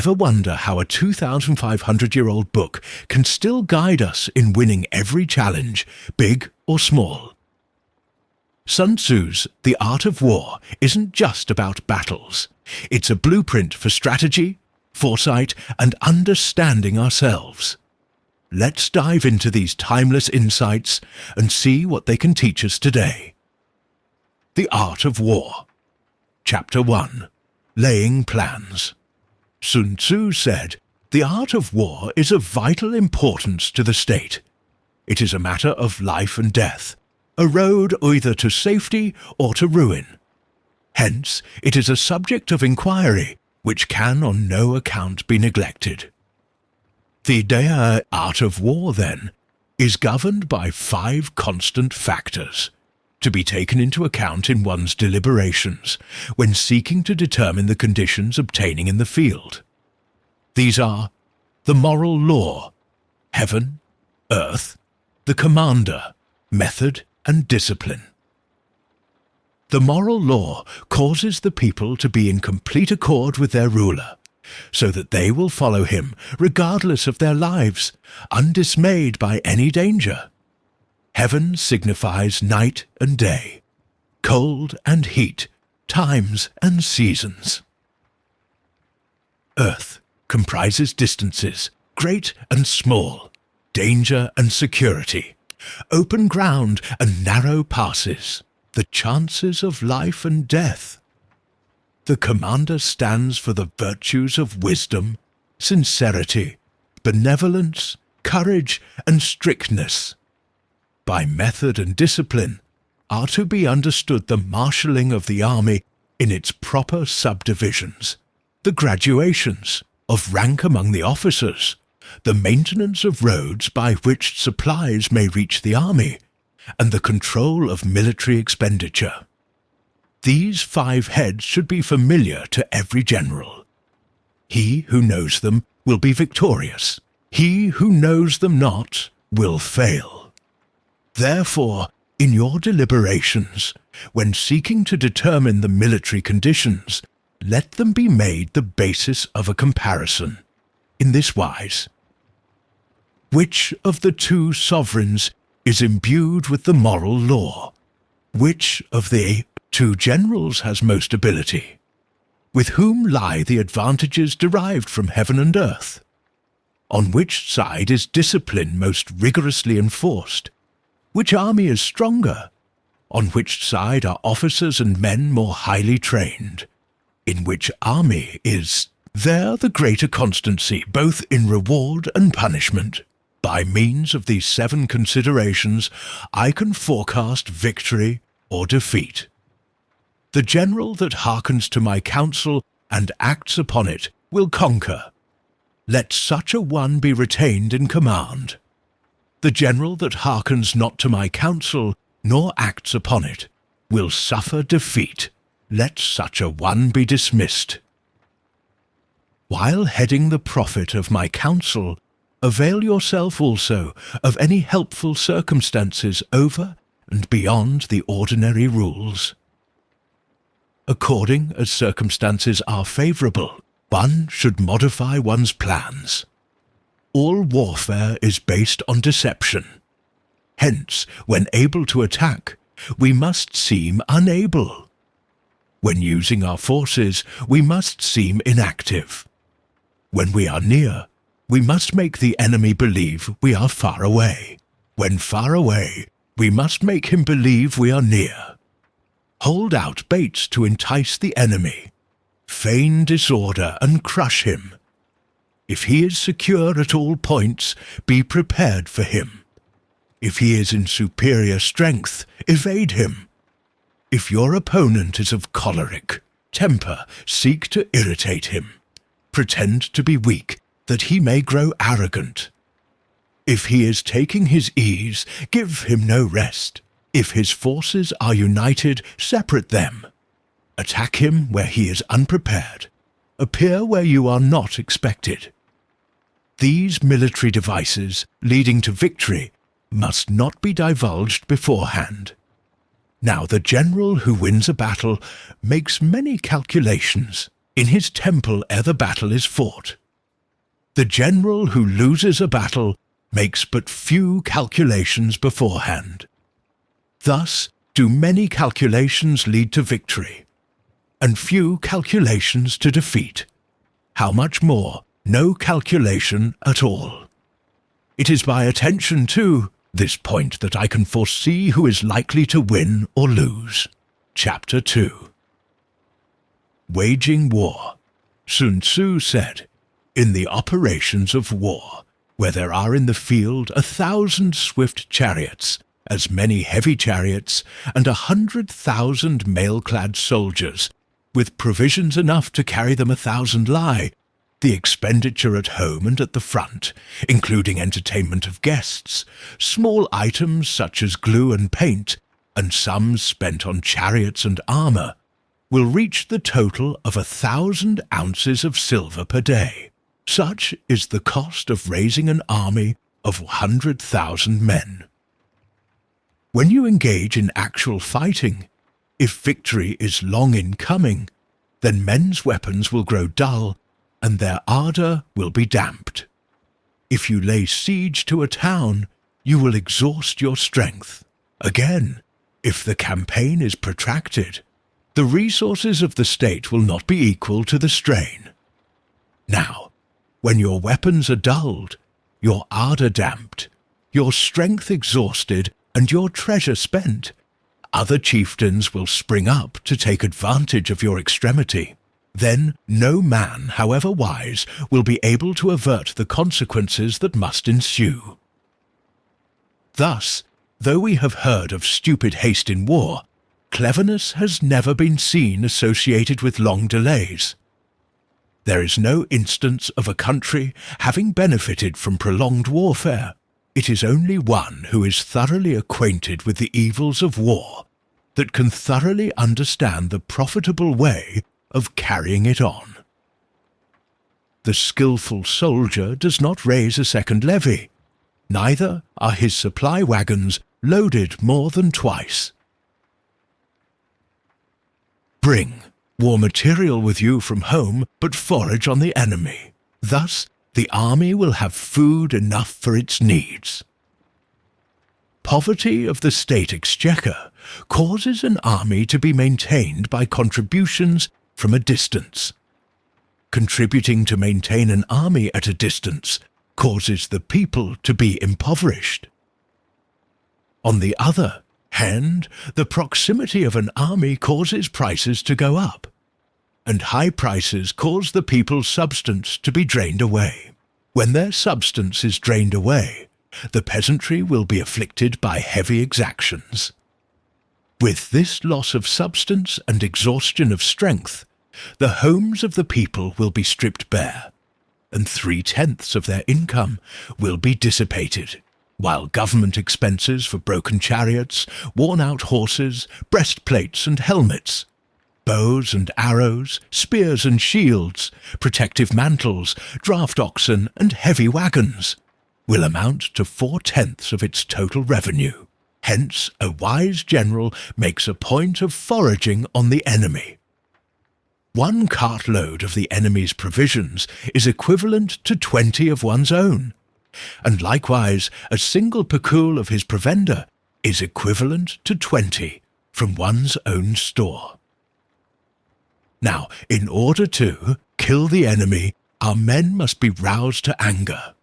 Ever wonder how a 2,500-year-old book can still guide us in winning every challenge, big or small? Sun Tzu's The Art of War isn't just about battles. It's a blueprint for strategy, foresight, and understanding ourselves. Let's dive into these timeless insights and see what they can teach us today. The Art of War. Chapter 1. Laying Plans. Sun Tzu said, "The art of war is of vital importance to the state. It is a matter of life and death, a road either to safety or to ruin. Hence, it is a subject of inquiry which can on no account be neglected." The art of war, then, is governed by 5 constant factors, to be taken into account in one's deliberations when seeking to determine the conditions obtaining in the field. These are the moral law, heaven, earth, the commander, method, and discipline. The moral law causes the people to be in complete accord with their ruler, so that they will follow him regardless of their lives, undismayed by any danger. Heaven signifies night and day, cold and heat, times and seasons. Earth comprises distances, great and small, danger and security, open ground and narrow passes, the chances of life and death. The commander stands for the virtues of wisdom, sincerity, benevolence, courage, and strictness. By method and discipline are to be understood the marshalling of the army in its proper subdivisions, the graduations of rank among the officers, the maintenance of roads by which supplies may reach the army, and the control of military expenditure. These 5 heads should be familiar to every general. He who knows them will be victorious. He who knows them not will fail. Therefore, in your deliberations, when seeking to determine the military conditions, let them be made the basis of a comparison, in this wise. Which of the 2 sovereigns is imbued with the moral law? Which of the 2 generals has most ability? With whom lie the advantages derived from heaven and earth? On which side is discipline most rigorously enforced? Which army is stronger? On which side are officers and men more highly trained? In which army is there the greater constancy, both in reward and punishment? By means of these 7 considerations, I can forecast victory or defeat. The general that hearkens to my counsel and acts upon it will conquer. Let such a one be retained in command. The general that hearkens not to my counsel, nor acts upon it, will suffer defeat. Let such a one be dismissed. While heading the profit of my counsel, avail yourself also of any helpful circumstances over and beyond the ordinary rules. According as circumstances are favourable, one should modify one's plans. All warfare is based on deception. Hence, when able to attack, we must seem unable. When using our forces, we must seem inactive. When we are near, we must make the enemy believe we are far away. When far away, we must make him believe we are near. Hold out baits to entice the enemy. Feign disorder and crush him. If he is secure at all points, be prepared for him. If he is in superior strength, evade him. If your opponent is of choleric temper, seek to irritate him. Pretend to be weak, that he may grow arrogant. If he is taking his ease, give him no rest. If his forces are united, separate them. Attack him where he is unprepared. Appear where you are not expected. These military devices, leading to victory, must not be divulged beforehand. Now the general who wins a battle makes many calculations. in his temple ere the battle is fought. The general who loses a battle makes but few calculations beforehand. Thus do many calculations lead to victory, and few calculations to defeat. How much more no calculation at all? It is by attention to this point that I can foresee who is likely to win or lose. Chapter 2. Waging War. Sun Tzu said, "In the operations of war, where there are in the field 1,000 swift chariots, as many heavy chariots, and 100,000 mail-clad soldiers, with provisions enough to carry them 1,000 lie, the expenditure at home and at the front, including entertainment of guests, small items such as glue and paint, and sums spent on chariots and armour, will reach the total of 1,000 ounces of silver per day. Such is the cost of raising an army of 100,000 men." When you engage in actual fighting, if victory is long in coming, then men's weapons will grow dull, and their ardour will be damped. If you lay siege to a town, you will exhaust your strength. Again, if the campaign is protracted, the resources of the state will not be equal to the strain. Now, when your weapons are dulled, your ardour damped, your strength exhausted, and your treasure spent, other chieftains will spring up to take advantage of your extremity. Then no man, however wise, will be able to avert the consequences that must ensue. Thus, though we have heard of stupid haste in war, cleverness has never been seen associated with long delays. There is no instance of a country having benefited from prolonged warfare. It is only one who is thoroughly acquainted with the evils of war that can thoroughly understand the profitable way of carrying it on. The skilful soldier does not raise a second levy, neither are his supply wagons loaded more than twice. Bring war material with you from home, but forage on the enemy. Thus the army will have food enough for its needs. Poverty of the state exchequer causes an army to be maintained by contributions from a distance. Contributing to maintain an army at a distance causes the people to be impoverished. On the other hand, the proximity of an army causes prices to go up, and high prices cause the people's substance to be drained away. When their substance is drained away, the peasantry will be afflicted by heavy exactions. With this loss of substance and exhaustion of strength, the homes of the people will be stripped bare, and 3/10 of their income will be dissipated, while government expenses for broken chariots, worn-out horses, breastplates and helmets, bows and arrows, spears and shields, protective mantles, draft oxen and heavy wagons will amount to 4/10 of its total revenue. Hence, a wise general makes a point of foraging on the enemy. 1 cartload of the enemy's provisions is equivalent to 20 of one's own, and likewise a single pecul of his provender is equivalent to 20 from one's own store. Now, in order to kill the enemy, our men must be roused to anger.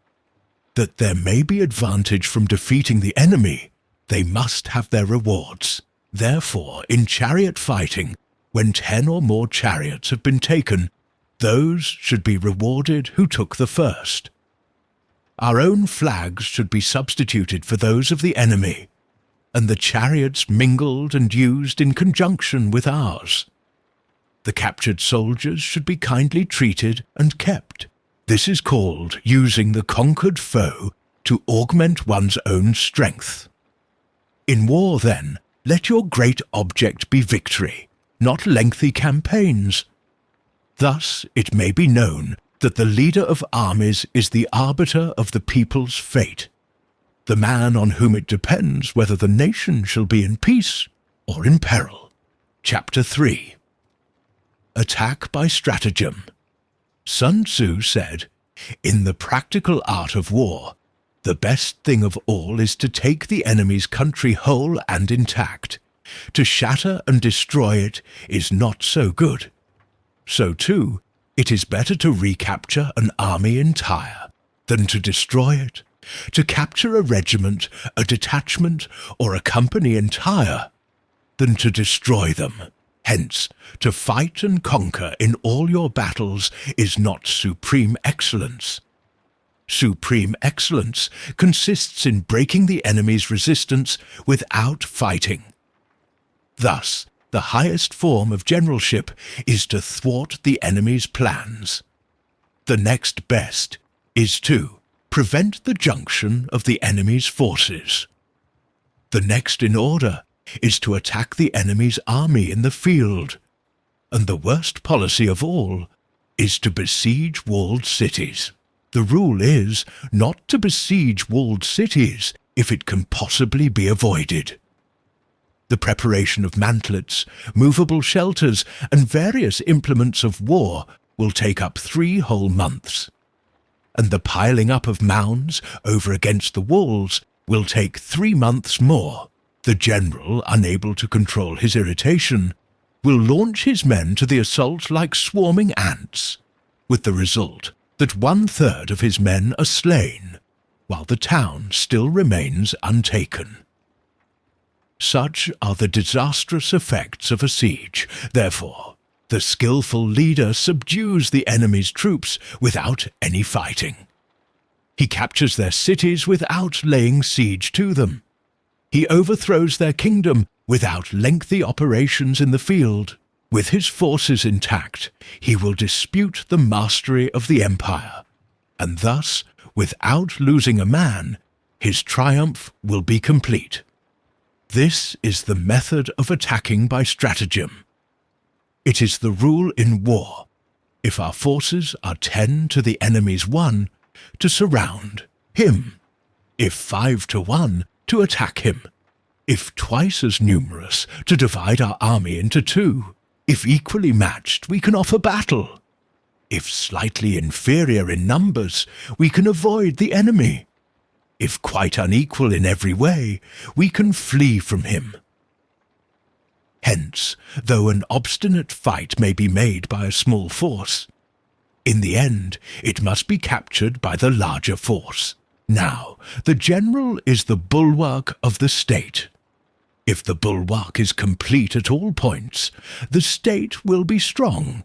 That there may be advantage from defeating the enemy, they must have their rewards. Therefore, in chariot fighting, when 10 or more chariots have been taken, those should be rewarded who took the first. Our own flags should be substituted for those of the enemy, and the chariots mingled and used in conjunction with ours. The captured soldiers should be kindly treated and kept. This is called using the conquered foe to augment one's own strength. In war, then, let your great object be victory, not lengthy campaigns. Thus it may be known that the leader of armies is the arbiter of the people's fate, the man on whom it depends whether the nation shall be in peace or in peril. Chapter 3. Attack by stratagem. Sun Tzu said, "In the practical art of war, the best thing of all is to take the enemy's country whole and intact. To shatter and destroy it is not so good. So too, it is better to recapture an army entire than to destroy it, to capture a regiment, a detachment, or a company entire, than to destroy them. Hence, to fight and conquer in all your battles is not supreme excellence. Supreme excellence consists in breaking the enemy's resistance without fighting. Thus, the highest form of generalship is to thwart the enemy's plans. The next best is to prevent the junction of the enemy's forces. The next in order is to attack the enemy's army in the field. And the worst policy of all is to besiege walled cities. The rule is not to besiege walled cities if it can possibly be avoided. The preparation of mantlets, movable shelters, and various implements of war will take up 3 whole months. And the piling up of mounds over against the walls will take 3 months more. The general, unable to control his irritation, will launch his men to the assault like swarming ants, with the result that 1/3 of his men are slain, while the town still remains untaken. Such are the disastrous effects of a siege. Therefore, the skillful leader subdues the enemy's troops without any fighting. He captures their cities without laying siege to them. He overthrows their kingdom without lengthy operations in the field. With his forces intact, he will dispute the mastery of the empire, and thus, without losing a man, his triumph will be complete. This is the method of attacking by stratagem. It is the rule in war, if our forces are 10 to the enemy's 1, to surround him, if 5 to 1, to attack him, if twice as numerous, to divide our army into 2. If equally matched, we can offer battle. If slightly inferior in numbers, we can avoid the enemy. If quite unequal in every way, we can flee from him. Hence, though an obstinate fight may be made by a small force, in the end it must be captured by the larger force. Now, the general is the bulwark of the state. If the bulwark is complete at all points, the state will be strong.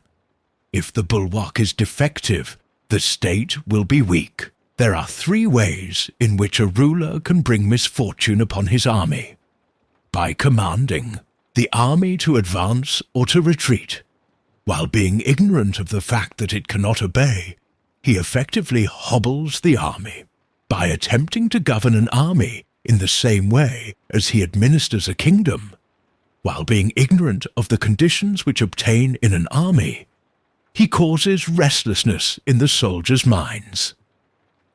If the bulwark is defective, the state will be weak. There are 3 ways in which a ruler can bring misfortune upon his army. By commanding the army to advance or to retreat, while being ignorant of the fact that it cannot obey, he effectively hobbles the army. By attempting to govern an army in the same way as he administers a kingdom, while being ignorant of the conditions which obtain in an army, he causes restlessness in the soldiers' minds.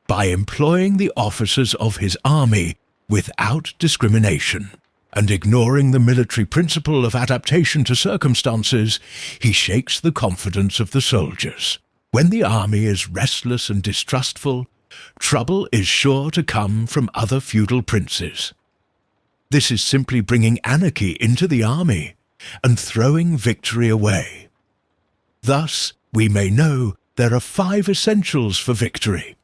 By employing the officers of his army without discrimination, and ignoring the military principle of adaptation to circumstances, he shakes the confidence of the soldiers. When the army is restless and distrustful, trouble is sure to come from other feudal princes. This is simply bringing anarchy into the army and throwing victory away. Thus, we may know there are 5 essentials for victory.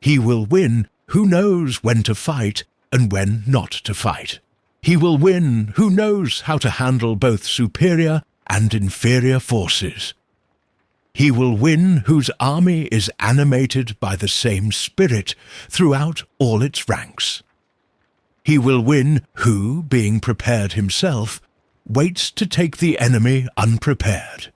He will win who knows when to fight and when not to fight. He will win who knows how to handle both superior and inferior forces. He will win whose army is animated by the same spirit throughout all its ranks. He will win who, being prepared himself, waits to take the enemy unprepared.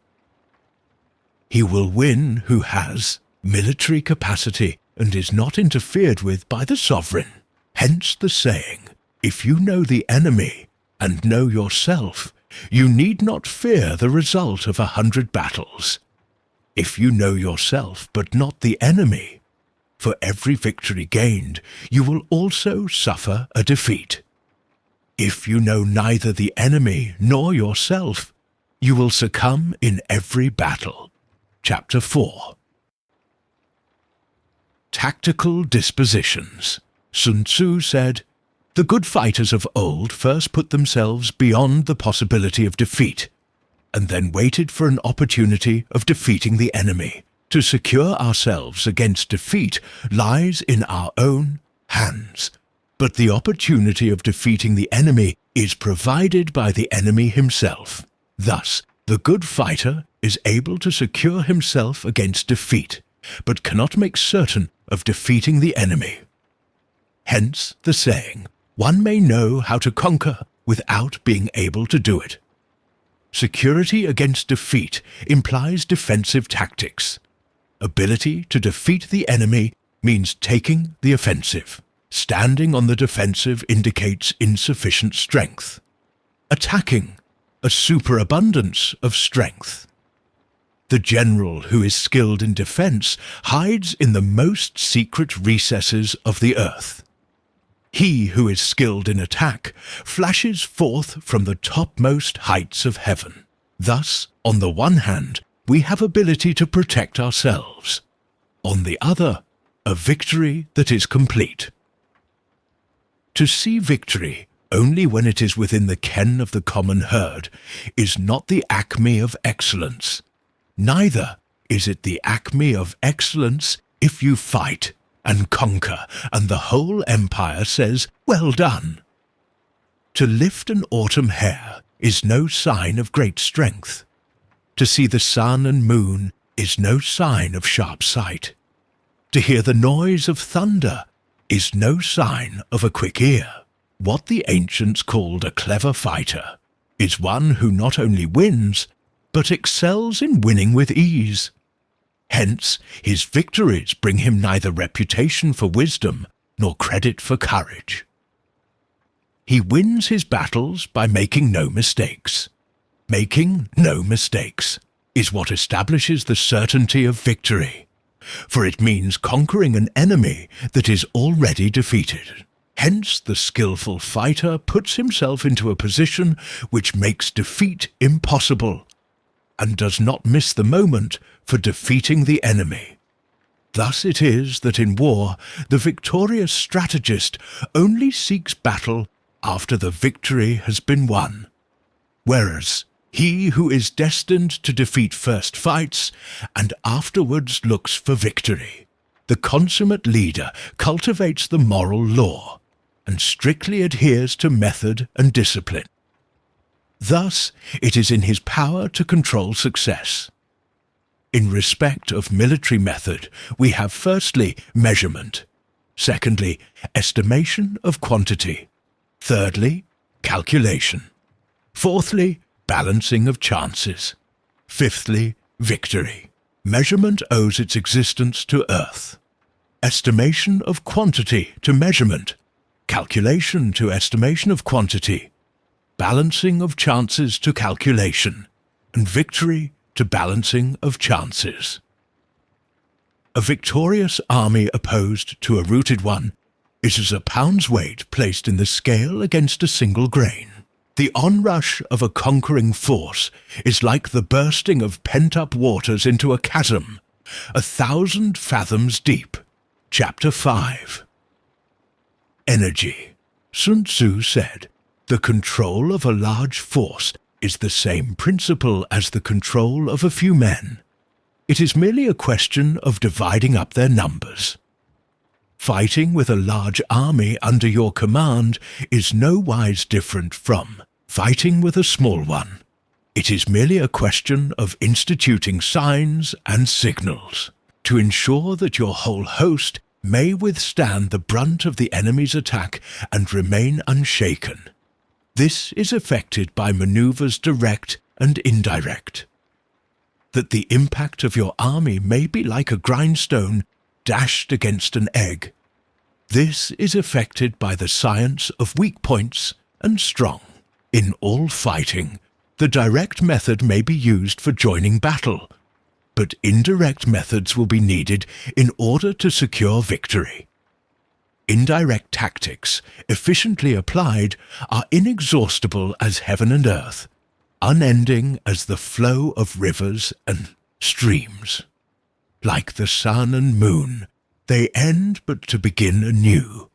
He will win who has military capacity and is not interfered with by the sovereign. Hence the saying, if you know the enemy and know yourself, you need not fear the result of 100 battles. If you know yourself but not the enemy, for every victory gained, you will also suffer a defeat. If you know neither the enemy nor yourself, you will succumb in every battle. Chapter 4. Tactical Dispositions. Sun Tzu said, "The good fighters of old first put themselves beyond the possibility of defeat, and then waited for an opportunity of defeating the enemy. To secure ourselves against defeat lies in our own hands, but the opportunity of defeating the enemy is provided by the enemy himself. Thus, the good fighter is able to secure himself against defeat, but cannot make certain of defeating the enemy." Hence the saying, "One may know how to conquer without being able to do it." Security against defeat implies defensive tactics. Ability to defeat the enemy means taking the offensive. Standing on the defensive indicates insufficient strength. Attacking, a superabundance of strength. The general who is skilled in defense hides in the most secret recesses of the earth. He who is skilled in attack flashes forth from the topmost heights of heaven. Thus, on the one hand, we have ability to protect ourselves. On the other, a victory that is complete. To see victory only when it is within the ken of the common herd is not the acme of excellence. Neither is it the acme of excellence if you fight and conquer, and the whole empire says, "Well done." To lift an autumn hare is no sign of great strength. To see the sun and moon is no sign of sharp sight. To hear the noise of thunder is no sign of a quick ear. What the ancients called a clever fighter is one who not only wins, but excels in winning with ease. Hence, his victories bring him neither reputation for wisdom nor credit for courage. He wins his battles by making no mistakes. Making no mistakes is what establishes the certainty of victory, for it means conquering an enemy that is already defeated. Hence, the skillful fighter puts himself into a position which makes defeat impossible, and does not miss the moment for defeating the enemy. Thus it is that in war the victorious strategist only seeks battle after the victory has been won, whereas he who is destined to defeat first fights and afterwards looks for victory. The consummate leader cultivates the moral law and strictly adheres to method and discipline. Thus, it is in his power to control success. In respect of military method, we have firstly measurement, secondly estimation of quantity, thirdly calculation, fourthly balancing of chances, fifthly victory. Measurement owes its existence to earth, estimation of quantity to measurement, calculation to estimation of quantity, balancing of chances to calculation, and victory to balancing of chances. A victorious army opposed to a routed one is as a pound's weight placed in the scale against a single grain. The onrush of a conquering force is like the bursting of pent-up waters into a chasm, 1,000 fathoms deep. Chapter 5. Energy. Sun Tzu said, "The control of a large force is the same principle as the control of a few men. It is merely a question of dividing up their numbers. Fighting with a large army under your command is no wise different from fighting with a small one. It is merely a question of instituting signs and signals to ensure that your whole host may withstand the brunt of the enemy's attack and remain unshaken. This is effected by maneuvers direct and indirect. That the impact of your army may be like a grindstone dashed against an egg. This is effected by the science of weak points and strong. In all fighting, the direct method may be used for joining battle, but indirect methods will be needed in order to secure victory. Indirect tactics, efficiently applied, are inexhaustible as heaven and earth, unending as the flow of rivers and streams. Like the sun and moon, they end but to begin anew.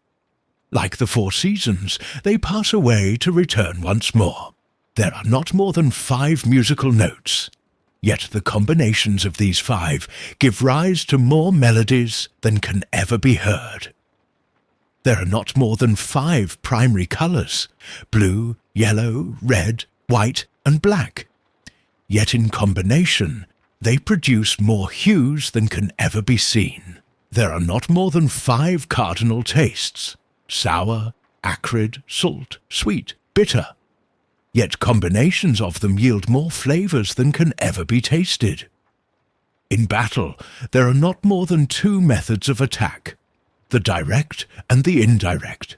Like the 4 seasons, they pass away to return once more. There are not more than 5 musical notes, yet the combinations of these 5 give rise to more melodies than can ever be heard. There are not more than 5 primary colours, blue, yellow, red, white, and black, yet in combination they produce more hues than can ever be seen. There are not more than 5 cardinal tastes, sour, acrid, salt, sweet, bitter, yet combinations of them yield more flavours than can ever be tasted. In battle, there are not more than 2 methods of attack, the direct and the indirect,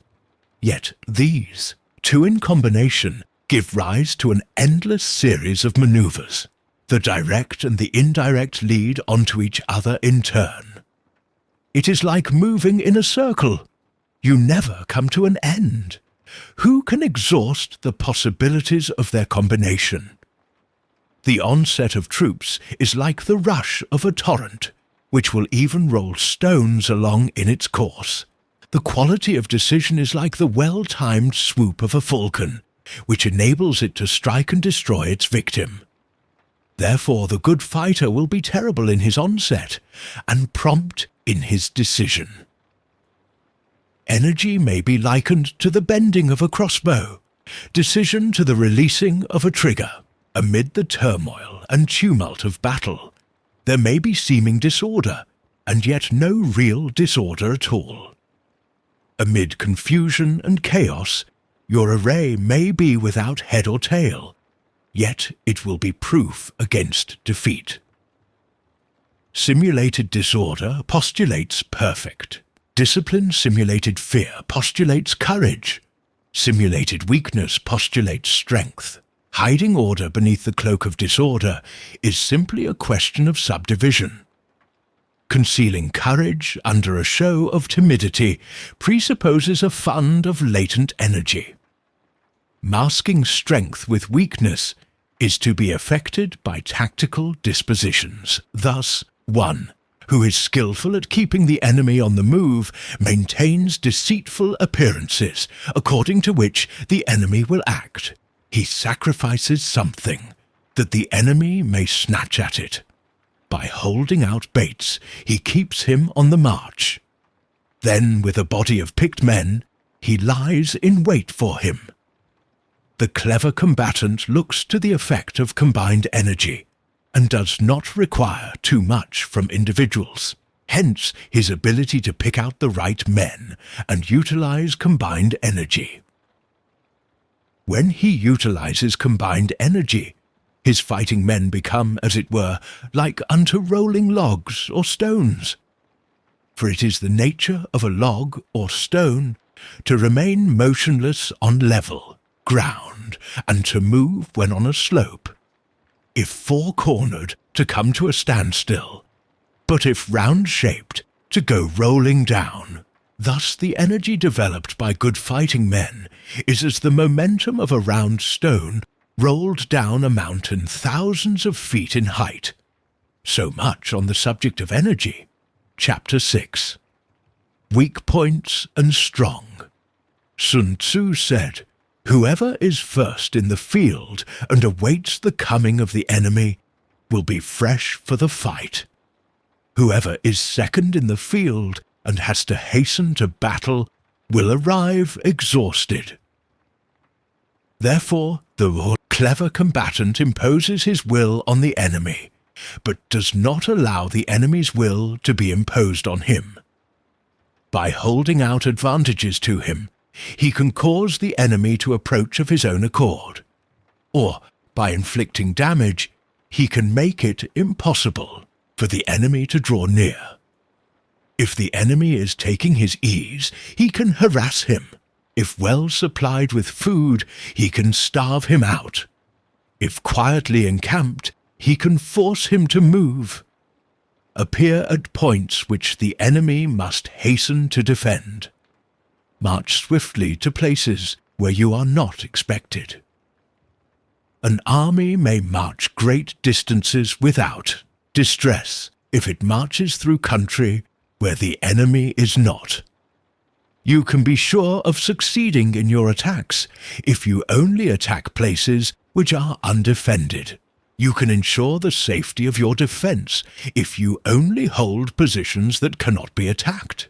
yet these, 2 in combination, give rise to an endless series of manoeuvres. The direct and the indirect lead onto each other in turn. It is like moving in a circle. You never come to an end. Who can exhaust the possibilities of their combination? The onset of troops is like the rush of a torrent, which will even roll stones along in its course. The quality of decision is like the well-timed swoop of a falcon, which enables it to strike and destroy its victim. Therefore the good fighter will be terrible in his onset, and prompt in his decision. Energy may be likened to the bending of a crossbow, decision to the releasing of a trigger. Amid the turmoil and tumult of battle, there may be seeming disorder, and yet no real disorder at all. Amid confusion and chaos, your array may be without head or tail, yet it will be proof against defeat. Simulated disorder postulates perfect. Discipline simulated fear postulates courage. Simulated weakness postulates strength. Hiding order beneath the cloak of disorder is simply a question of subdivision. Concealing courage under a show of timidity presupposes a fund of latent energy. Masking strength with weakness is to be effected by tactical dispositions. Thus, 1. Who is skillful at keeping the enemy on the move maintains deceitful appearances, according to which the enemy will act. He sacrifices something, that the enemy may snatch at it. By holding out baits, he keeps him on the march. Then, with a body of picked men, he lies in wait for him. The clever combatant looks to the effect of combined energy, and does not require too much from individuals. Hence his ability to pick out the right men and utilize combined energy. When he utilizes combined energy, his fighting men become, as it were, like unto rolling logs or stones. For it is the nature of a log or stone to remain motionless on level ground and to move when on a slope. If four-cornered, to come to a standstill, but if round-shaped, to go rolling down. Thus the energy developed by good fighting men is as the momentum of a round stone rolled down a mountain thousands of feet in height. So much on the subject of energy. Chapter 6. Weak points and strong. Sun Tzu said, "Whoever is first in the field and awaits the coming of the enemy will be fresh for the fight. Whoever is second in the field and has to hasten to battle will arrive exhausted." Therefore, the clever combatant imposes his will on the enemy, but does not allow the enemy's will to be imposed on him. By holding out advantages to him, he can cause the enemy to approach of his own accord, or, by inflicting damage, he can make it impossible for the enemy to draw near. If the enemy is taking his ease, he can harass him. If well supplied with food, he can starve him out. If quietly encamped, he can force him to move. Appear at points which the enemy must hasten to defend. March swiftly to places where you are not expected. An army may march great distances without distress if it marches through country where the enemy is not. You can be sure of succeeding in your attacks if you only attack places which are undefended. You can ensure the safety of your defense if you only hold positions that cannot be attacked.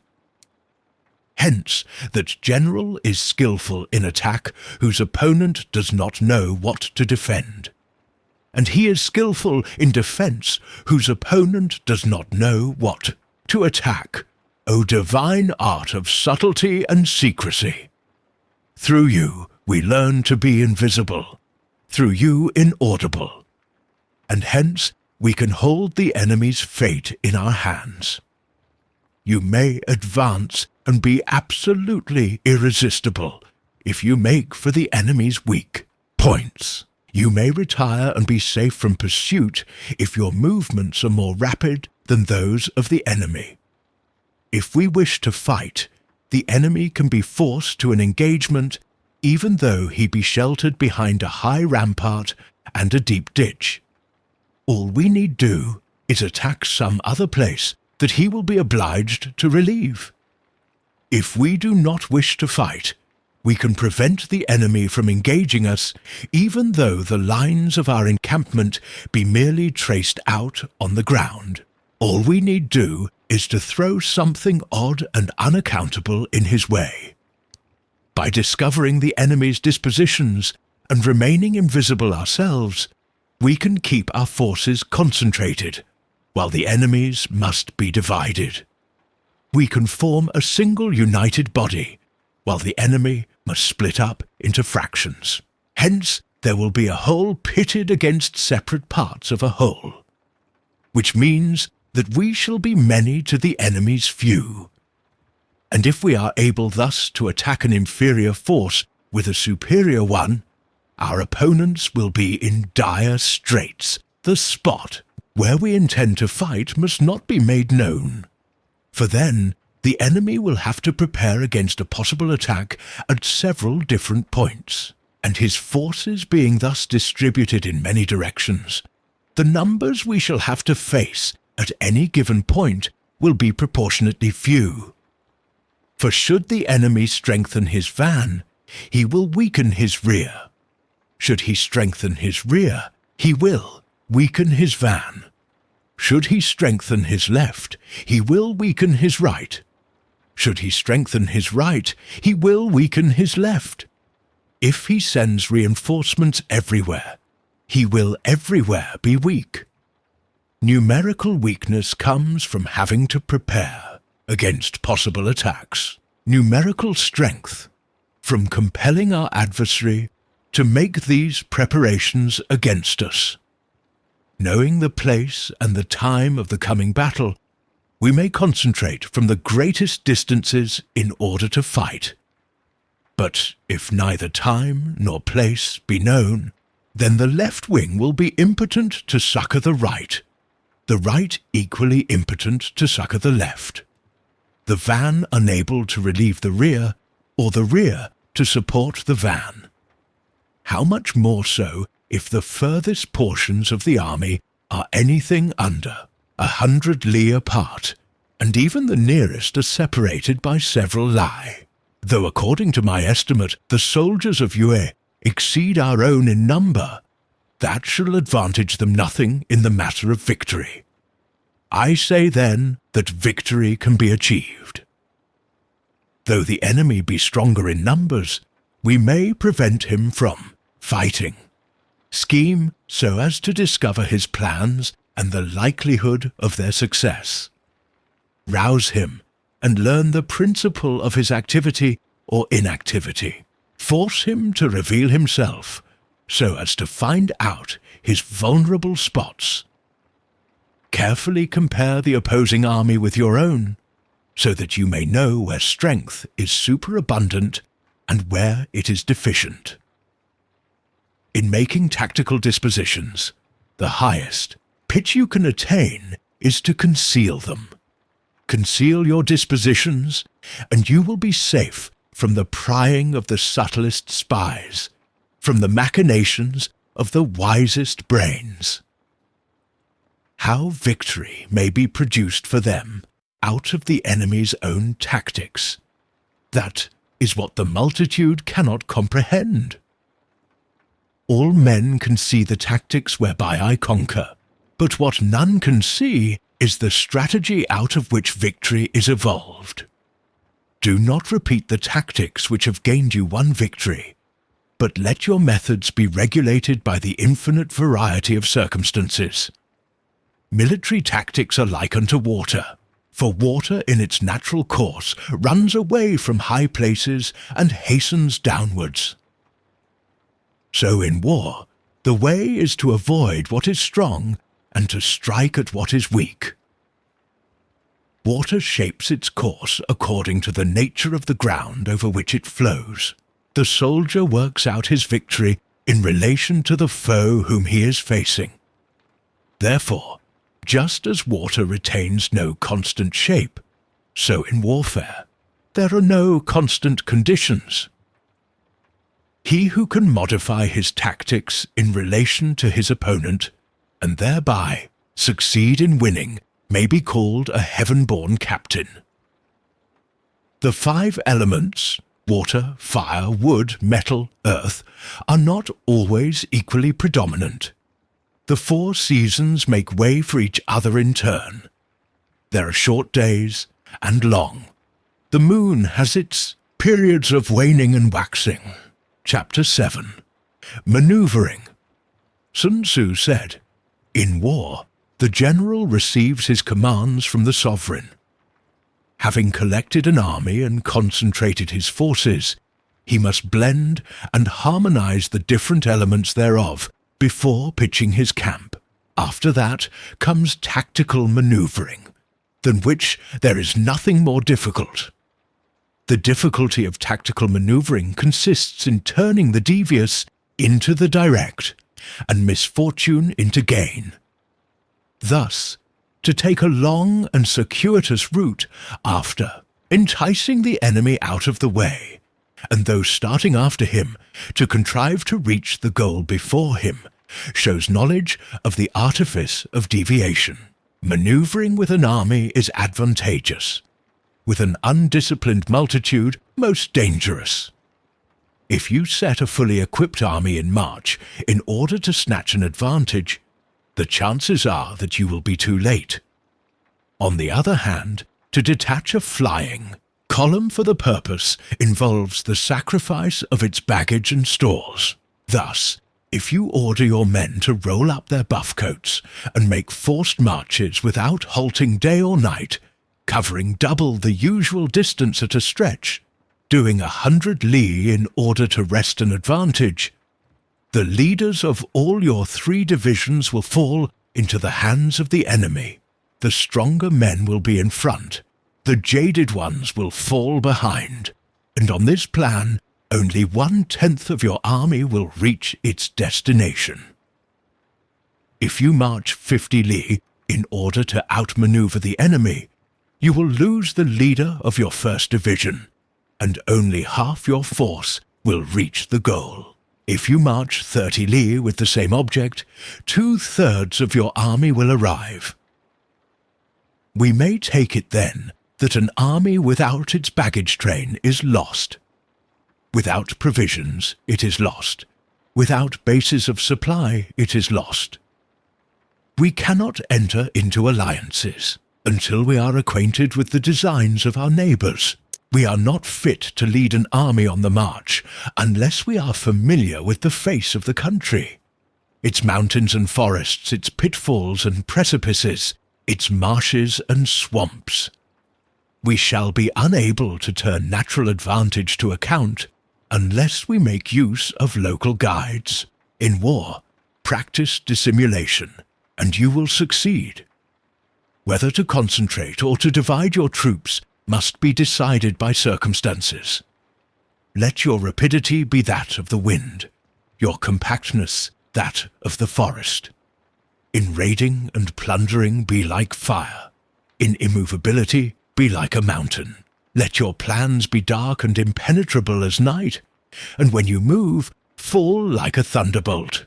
Hence, that general is skillful in attack whose opponent does not know what to defend. And he is skillful in defense whose opponent does not know what to attack. O divine art of subtlety and secrecy! Through you we learn to be invisible, through you inaudible, and hence we can hold the enemy's fate in our hands. You may advance and be absolutely irresistible if you make for the enemy's weak points. You may retire and be safe from pursuit if your movements are more rapid than those of the enemy. If we wish to fight, the enemy can be forced to an engagement even though he be sheltered behind a high rampart and a deep ditch. All we need do is attack some other place that he will be obliged to relieve. If we do not wish to fight, we can prevent the enemy from engaging us, even though the lines of our encampment be merely traced out on the ground. All we need do is to throw something odd and unaccountable in his way. By discovering the enemy's dispositions and remaining invisible ourselves, we can keep our forces concentrated, while the enemy's must be divided. We can form a single united body, while the enemy must split up into fractions. Hence, there will be a whole pitted against separate parts of a whole, which means that we shall be many to the enemy's few. And if we are able thus to attack an inferior force with a superior one, our opponents will be in dire straits. The spot where we intend to fight must not be made known, for then the enemy will have to prepare against a possible attack at several different points, and his forces being thus distributed in many directions, the numbers we shall have to face at any given point will be proportionately few. For should the enemy strengthen his van, he will weaken his rear. Should he strengthen his rear, he will weaken his van. Should he strengthen his left, he will weaken his right. Should he strengthen his right, he will weaken his left. If he sends reinforcements everywhere, he will everywhere be weak. Numerical weakness comes from having to prepare against possible attacks. Numerical strength from compelling our adversary to make these preparations against us. Knowing the place and the time of the coming battle, we may concentrate from the greatest distances in order to fight. But if neither time nor place be known, then the left wing will be impotent to succour the right equally impotent to succour the left, the van unable to relieve the rear, or the rear to support the van. How much more so if the furthest portions of the army are anything under 100 li apart, and even the nearest are separated by several li, though according to my estimate the soldiers of VIII exceed our own in number, that shall advantage them nothing in the matter of victory. I say then that victory can be achieved. Though the enemy be stronger in numbers, we may prevent him from fighting. Scheme so as to discover his plans and the likelihood of their success. Rouse him and learn the principle of his activity or inactivity. Force him to reveal himself so as to find out his vulnerable spots. Carefully compare the opposing army with your own, so that you may know where strength is superabundant and where it is deficient. In making tactical dispositions, the highest pitch you can attain is to conceal them. Conceal your dispositions, and you will be safe from the prying of the subtlest spies, from the machinations of the wisest brains. How victory may be produced for them out of the enemy's own tactics. That is what the multitude cannot comprehend. All men can see the tactics whereby I conquer, but what none can see is the strategy out of which victory is evolved. Do not repeat the tactics which have gained you one victory, but let your methods be regulated by the infinite variety of circumstances. Military tactics are like unto water, for water in its natural course runs away from high places and hastens downwards. So in war, the way is to avoid what is strong and to strike at what is weak. Water shapes its course according to the nature of the ground over which it flows. The soldier works out his victory in relation to the foe whom he is facing. Therefore, just as water retains no constant shape, so in warfare there are no constant conditions. He who can modify his tactics in relation to his opponent, and thereby succeed in winning, may be called a heaven-born captain. The 5 elements, water, fire, wood, metal, earth, are not always equally predominant. The 4 seasons make way for each other in turn. There are short days and long. The moon has its periods of waning and waxing. Chapter 7. Manœuvring. Sun Tzu said, "In war, the general receives his commands from the sovereign. Having collected an army and concentrated his forces, he must blend and harmonize the different elements thereof before pitching his camp. After that comes tactical manoeuvring, than which there is nothing more difficult. The difficulty of tactical manoeuvring consists in turning the devious into the direct, and misfortune into gain. Thus, to take a long and circuitous route after enticing the enemy out of the way, and those starting after him to contrive to reach the goal before him, shows knowledge of the artifice of deviation. Manoeuvring with an army is advantageous, with an undisciplined multitude most dangerous. If you set a fully equipped army in march in order to snatch an advantage, the chances are that you will be too late. On the other hand, to detach a flying column for the purpose involves the sacrifice of its baggage and stores. Thus, if you order your men to roll up their buff coats and make forced marches without halting day or night, covering double the usual distance at a stretch, doing 100 li in order to wrest an advantage, the leaders of all your 3 divisions will fall into the hands of the enemy. The stronger men will be in front, the jaded ones will fall behind, and on this plan only 1/10 of your army will reach its destination. If you march 50 li in order to outmaneuver the enemy, you will lose the leader of your 1st division, and only half your force will reach the goal. If you march 30 li with the same object, 2/3 of your army will arrive. We may take it then that an army without its baggage train is lost. Without provisions, it is lost. Without bases of supply, it is lost. We cannot enter into alliances until we are acquainted with the designs of our neighbours. We are not fit to lead an army on the march unless we are familiar with the face of the country, its mountains and forests, its pitfalls and precipices, its marshes and swamps. We shall be unable to turn natural advantage to account unless we make use of local guides. In war, practice dissimulation, and you will succeed. Whether to concentrate or to divide your troops must be decided by circumstances. Let your rapidity be that of the wind, your compactness that of the forest. In raiding and plundering be like fire, in immovability be like a mountain. Let your plans be dark and impenetrable as night, and when you move, fall like a thunderbolt.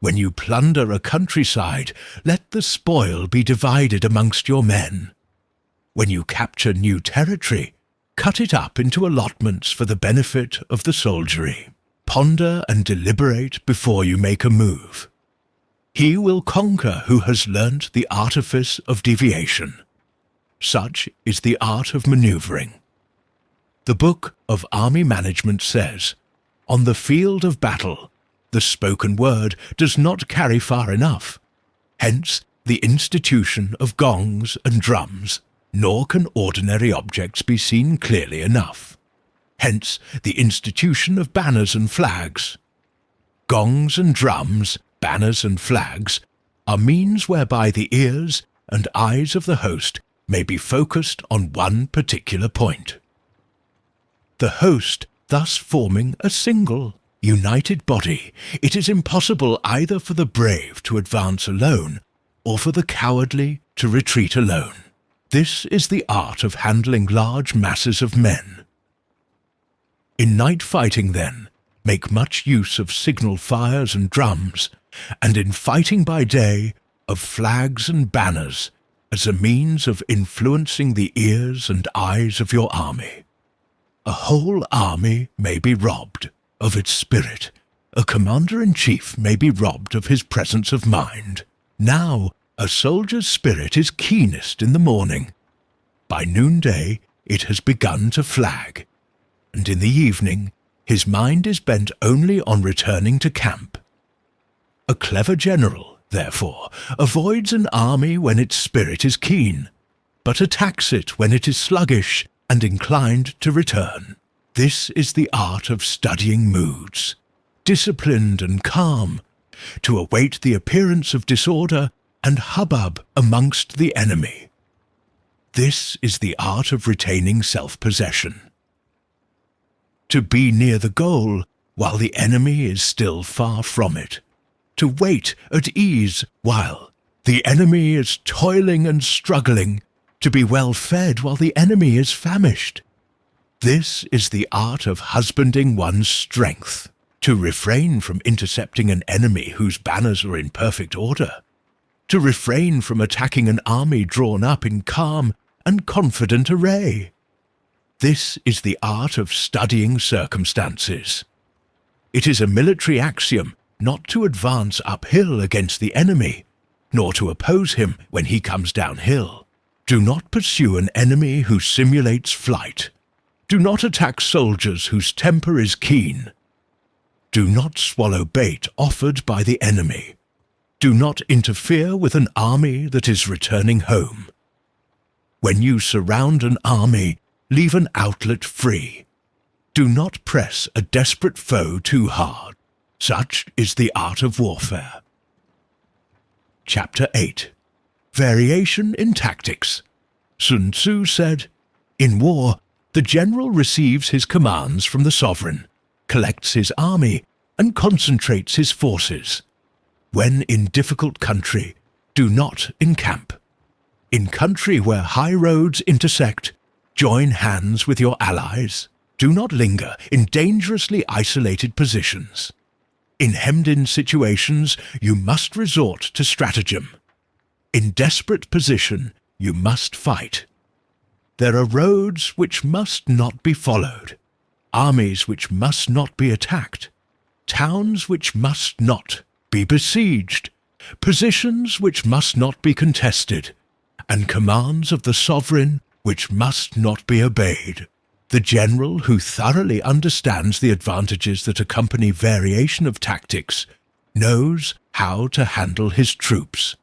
When you plunder a countryside, let the spoil be divided amongst your men. When you capture new territory, cut it up into allotments for the benefit of the soldiery. Ponder and deliberate before you make a move. He will conquer who has learnt the artifice of deviation. Such is the art of manoeuvring. The Book of Army Management says, "On the field of battle, the spoken word does not carry far enough. Hence the institution of gongs and drums, nor can ordinary objects be seen clearly enough. Hence the institution of banners and flags. Gongs and drums, banners and flags, are means whereby the ears and eyes of the host may be focused on one particular point. The host thus forming a single, united body, it is impossible either for the brave to advance alone, or for the cowardly to retreat alone. This is the art of handling large masses of men. In night fighting, then, make much use of signal fires and drums, and in fighting by day, of flags and banners, as a means of influencing the ears and eyes of your army. A whole army may be robbed of its spirit. A commander-in-chief may be robbed of his presence of mind. Now, a soldier's spirit is keenest in the morning. By noonday it has begun to flag, and in the evening his mind is bent only on returning to camp. A clever general, therefore, avoids an army when its spirit is keen, but attacks it when it is sluggish and inclined to return. This is the art of studying moods, disciplined and calm, to await the appearance of disorder and hubbub amongst the enemy. This is the art of retaining self-possession. To be near the goal while the enemy is still far from it. To wait at ease while the enemy is toiling and struggling. To be well fed while the enemy is famished. This is the art of husbanding one's strength. To refrain from intercepting an enemy whose banners are in perfect order. To refrain from attacking an army drawn up in calm and confident array. This is the art of studying circumstances. It is a military axiom not to advance uphill against the enemy, nor to oppose him when he comes downhill. Do not pursue an enemy who simulates flight. Do not attack soldiers whose temper is keen. Do not swallow bait offered by the enemy. Do not interfere with an army that is returning home. When you surround an army, leave an outlet free. Do not press a desperate foe too hard. Such is the art of warfare. Chapter 8. Variation in Tactics. Sun Tzu said, "In war, the general receives his commands from the sovereign, collects his army, and concentrates his forces. When in difficult country, do not encamp. In country where high roads intersect, join hands with your allies. Do not linger in dangerously isolated positions. In hemmed-in situations, you must resort to stratagem. In desperate position, you must fight. There are roads which must not be followed, armies which must not be attacked, towns which must not be besieged, positions which must not be contested, and commands of the sovereign which must not be obeyed. The general who thoroughly understands the advantages that accompany variation of tactics knows how to handle his troops.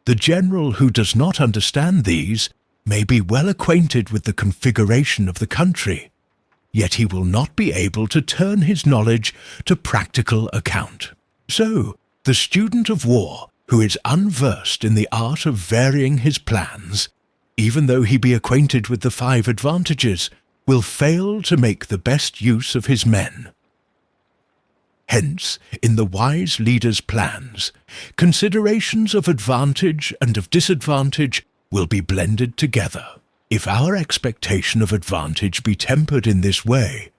The general who does not understand these may be well acquainted with the configuration of the country, yet he will not be able to turn his knowledge to practical account. So, the student of war who is unversed in the art of varying his plans, even though he be acquainted with the 5 advantages, will fail to make the best use of his men. Hence, in the wise leader's plans, considerations of advantage and of disadvantage will be blended together. If our expectation of advantage be tempered in this way,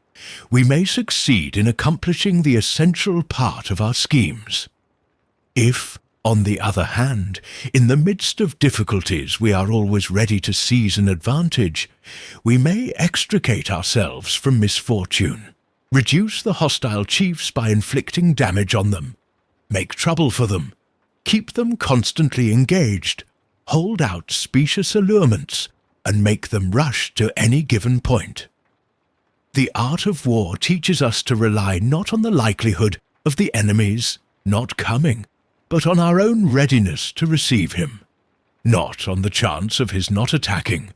we may succeed in accomplishing the essential part of our schemes. If, on the other hand, in the midst of difficulties we are always ready to seize an advantage, we may extricate ourselves from misfortune, reduce the hostile chiefs by inflicting damage on them, make trouble for them, keep them constantly engaged, hold out specious allurements, and make them rush to any given point. The art of war teaches us to rely not on the likelihood of the enemy's not coming, but on our own readiness to receive him, not on the chance of his not attacking,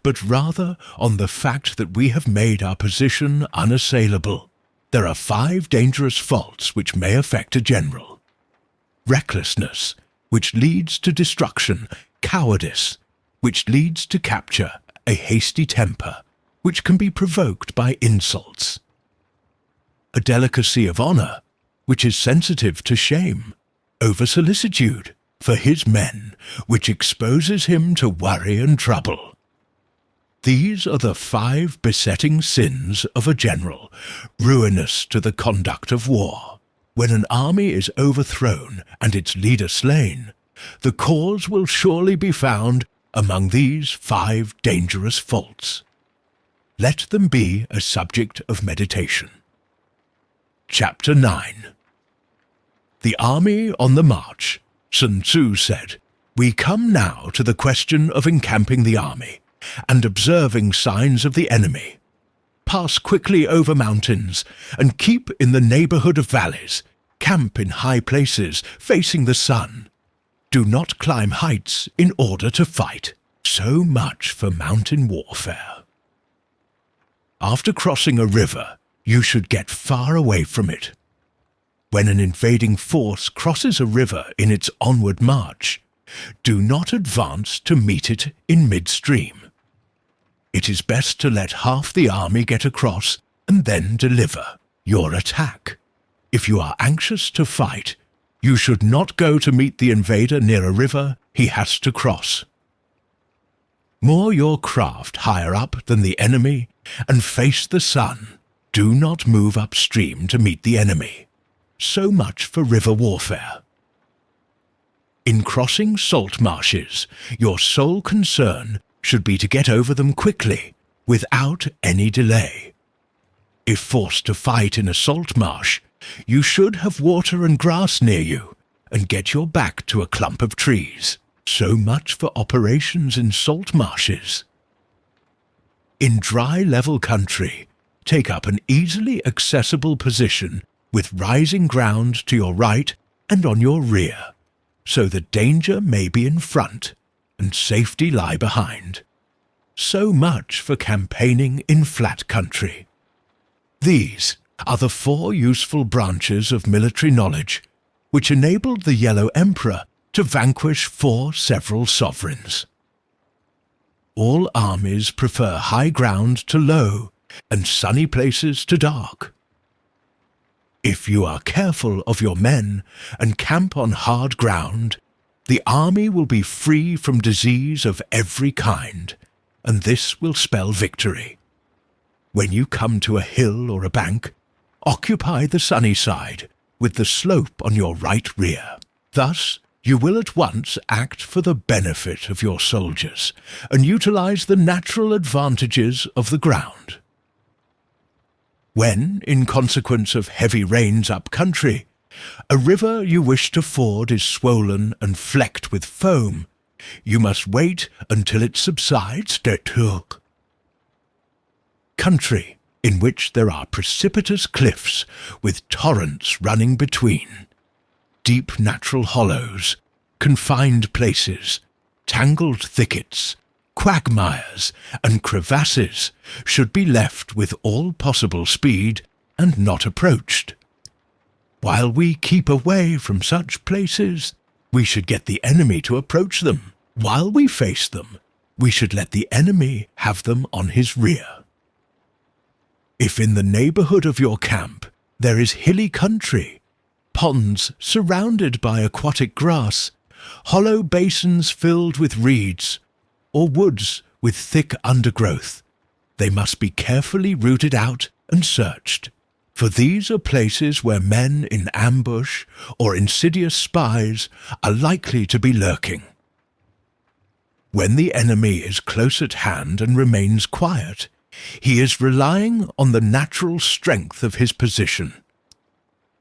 but rather on the fact that we have made our position unassailable. There are 5 dangerous faults which may affect a general. Recklessness, which leads to destruction; cowardice, which leads to capture; a hasty temper, which can be provoked by insults; a delicacy of honour, which is sensitive to shame; over-solicitude for his men, which exposes him to worry and trouble. These are the 5 besetting sins of a general, ruinous to the conduct of war. When an army is overthrown and its leader slain, the cause will surely be found among these 5 dangerous faults. Let them be a subject of meditation. Chapter 9. The army on the march. Sun Tzu said, "We come now to the question of encamping the army, and observing signs of the enemy. Pass quickly over mountains, and keep in the neighbourhood of valleys. Camp in high places, facing the sun. Do not climb heights in order to fight." So much for mountain warfare. After crossing a river, you should get far away from it. When an invading force crosses a river in its onward march, do not advance to meet it in midstream. It is best to let half the army get across and then deliver your attack. If you are anxious to fight, you should not go to meet the invader near a river he has to cross. Moor your craft higher up than the enemy and face the sun. Do not move upstream to meet the enemy. So much for river warfare. In crossing salt marshes, your sole concern should be to get over them quickly, without any delay. If forced to fight in a salt marsh, you should have water and grass near you, and get your back to a clump of trees. So much for operations in salt marshes. In dry level country, take up an easily accessible position with rising ground to your right and on your rear, so that danger may be in front and safety lie behind. So much for campaigning in flat country. These are the 4 useful branches of military knowledge which enabled the Yellow Emperor to vanquish 4 several sovereigns. All armies prefer high ground to low, and sunny places to dark. If you are careful of your men and camp on hard ground, the army will be free from disease of every kind, and this will spell victory. When you come to a hill or a bank, occupy the sunny side, with the slope on your right rear. Thus, you will at once act for the benefit of your soldiers, and utilize the natural advantages of the ground. When, in consequence of heavy rains up country, a river you wish to ford is swollen and flecked with foam, you must wait until it subsides. Country in which there are precipitous cliffs with torrents running between, deep natural hollows, confined places, tangled thickets, quagmires, and crevasses should be left with all possible speed and not approached. While we keep away from such places, we should get the enemy to approach them. While we face them, we should let the enemy have them on his rear. If in the neighbourhood of your camp there is hilly country, ponds surrounded by aquatic grass, hollow basins filled with reeds, or woods with thick undergrowth, they must be carefully rooted out and searched. for these are places where men in ambush or insidious spies are likely to be lurking. When the enemy is close at hand and remains quiet, he is relying on the natural strength of his position.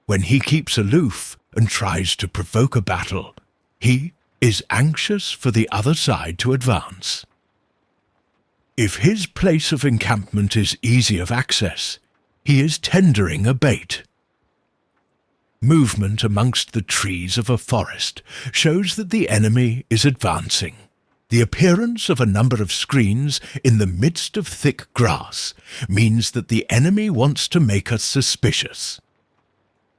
When he keeps aloof and tries to provoke a battle, he is anxious for the other side to advance. If his place of encampment is easy of access, he is tendering a bait. Movement amongst the trees of a forest shows that the enemy is advancing. The appearance of a number of screens in the midst of thick grass means that the enemy wants to make us suspicious.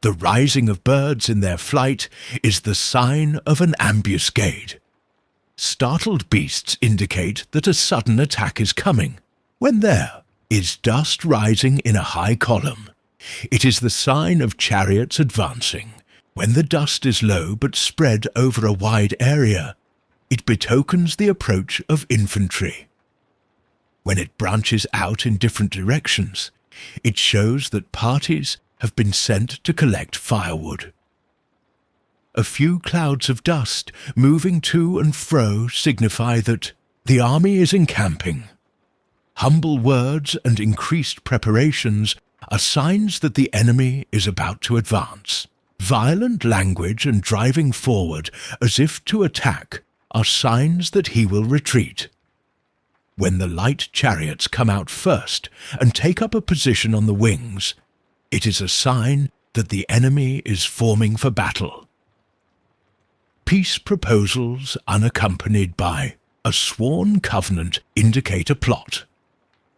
The rising of birds in their flight is the sign of an ambuscade. Startled beasts indicate that a sudden attack is coming. When there is dust rising in a high column, it is the sign of chariots advancing. When the dust is low but spread over a wide area, it betokens the approach of infantry. When it branches out in different directions, it shows that parties have been sent to collect firewood. A few clouds of dust moving to and fro signify that the army is encamping. Humble words and increased preparations are signs that the enemy is about to advance. Violent language and driving forward as if to attack are signs that he will retreat. When the light chariots come out first and take up a position on the wings, it is a sign that the enemy is forming for battle. Peace proposals unaccompanied by a sworn covenant indicate a plot.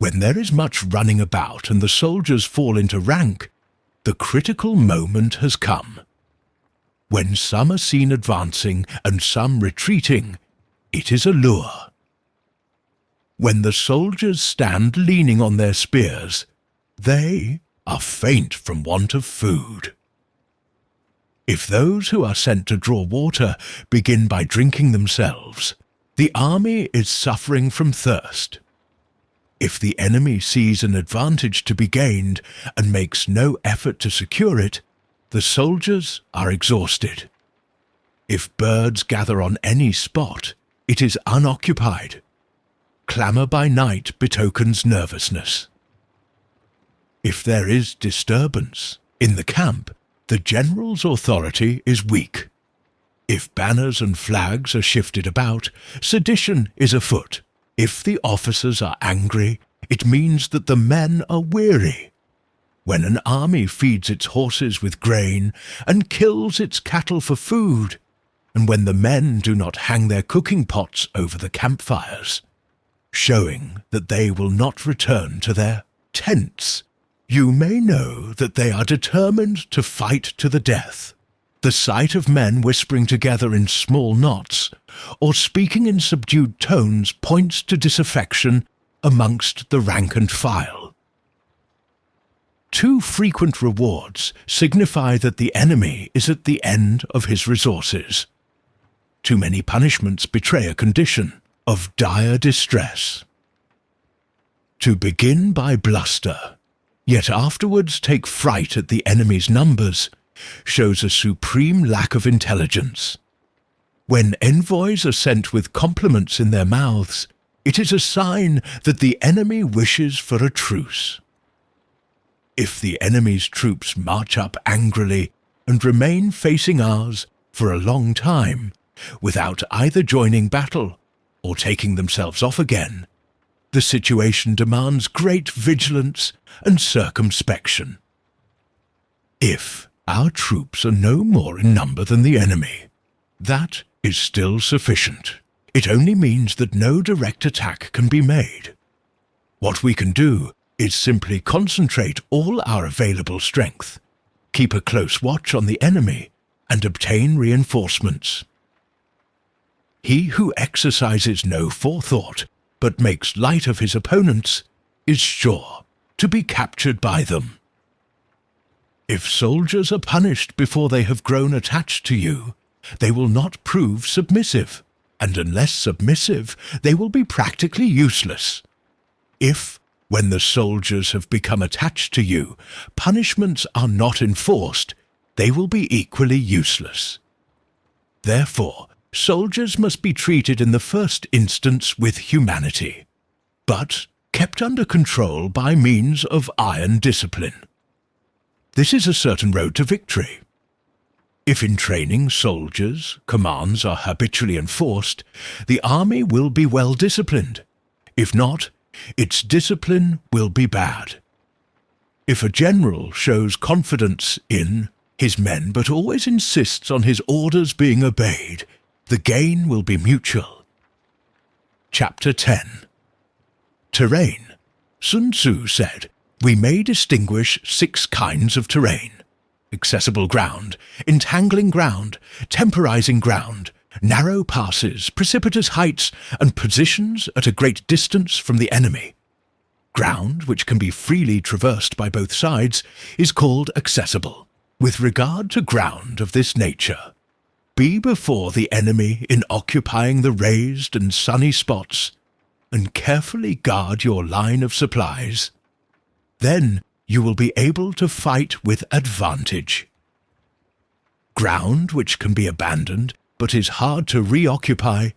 When there is much running about and the soldiers fall into rank, the critical moment has come. When some are seen advancing and some retreating, it is a lure. When the soldiers stand leaning on their spears, they are faint from want of food. If those who are sent to draw water begin by drinking themselves, the army is suffering from thirst. If the enemy sees an advantage to be gained and makes no effort to secure it, the soldiers are exhausted. If birds gather on any spot, it is unoccupied. Clamour by night betokens nervousness. If there is disturbance in the camp, the general's authority is weak. If banners and flags are shifted about, sedition is afoot. If the officers are angry, it means that the men are weary. When an army feeds its horses with grain and kills its cattle for food, and when the men do not hang their cooking pots over the campfires, showing that they will not return to their tents, you may know that they are determined to fight to the death. The sight of men whispering together in small knots, or speaking in subdued tones, points to disaffection amongst the rank and file. Too frequent rewards signify that the enemy is at the end of his resources. Too many punishments betray a condition of dire distress. To begin by bluster, yet afterwards take fright at the enemy's numbers, shows a supreme lack of intelligence. When envoys are sent with compliments in their mouths, it is a sign that the enemy wishes for a truce. If the enemy's troops march up angrily and remain facing ours for a long time, without either joining battle or taking themselves off again, the situation demands great vigilance and circumspection. If our troops are no more in number than the enemy, that is still sufficient. It only means that no direct attack can be made. What we can do is simply concentrate all our available strength, keep a close watch on the enemy, and obtain reinforcements. He who exercises no forethought, but makes light of his opponents, is sure to be captured by them. If soldiers are punished before they have grown attached to you, they will not prove submissive, and unless submissive, they will be practically useless. If, When the soldiers have become attached to you, punishments are not enforced, they will be equally useless. Therefore, soldiers must be treated in the first instance with humanity, but kept under control by means of iron discipline. This is a certain road to victory. If in training soldiers, commands are habitually enforced, the army will be well disciplined. If not, its discipline will be bad. If a general shows confidence in his men but always insists on his orders being obeyed, the gain will be mutual. Chapter 10. Terrain. Sun Tzu said, "We may distinguish 6 kinds of terrain: accessible ground, entangling ground, temporizing ground, narrow passes, precipitous heights, and positions at a great distance from the enemy. Ground, which can be freely traversed by both sides, is called accessible. With regard to ground of this nature, be before the enemy in occupying the raised and sunny spots, and carefully guard your line of supplies. Then you will be able to fight with advantage. Ground which can be abandoned, but is hard to reoccupy,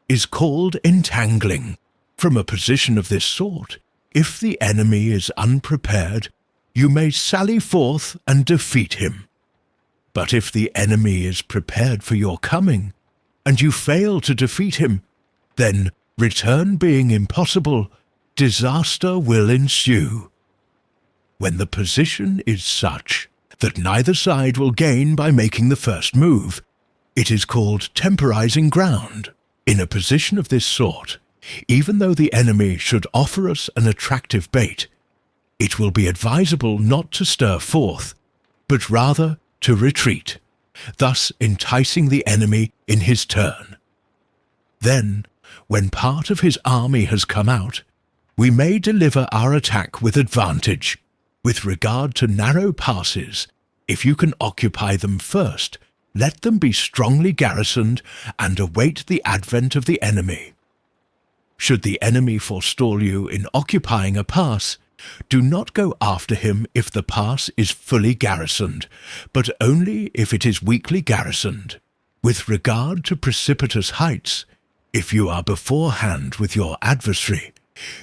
is called entangling. From a position of this sort, if the enemy is unprepared, you may sally forth and defeat him. But if the enemy is prepared for your coming, and you fail to defeat him, then, return being impossible, disaster will ensue. When the position is such that neither side will gain by making the first move, it is called temporizing ground. In a position of this sort, even though the enemy should offer us an attractive bait, it will be advisable not to stir forth, but rather to retreat, thus enticing the enemy in his turn. Then, when part of his army has come out, we may deliver our attack with advantage. With regard to narrow passes, if you can occupy them first, let them be strongly garrisoned and await the advent of the enemy. Should the enemy forestall you in occupying a pass, do not go after him if the pass is fully garrisoned, but only if it is weakly garrisoned. With regard to precipitous heights, if you are beforehand with your adversary,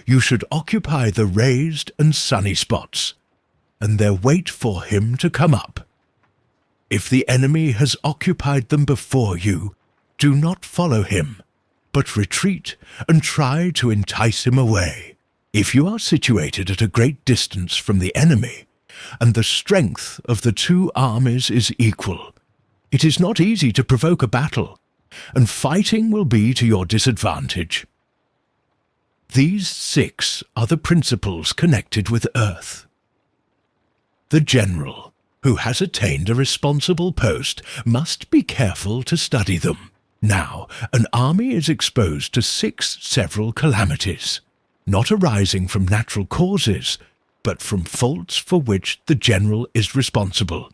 you should occupy the raised and sunny spots, and there wait for him to come up. If the enemy has occupied them before you, do not follow him, but retreat and try to entice him away. If you are situated at a great distance from the enemy, and the strength of the 2 armies is equal, it is not easy to provoke a battle, and fighting will be to your disadvantage. These 6 are the principles connected with earth. The general, who has attained a responsible post, must be careful to study them. Now, an army is exposed to 6 several calamities, not arising from natural causes, but from faults for which the general is responsible.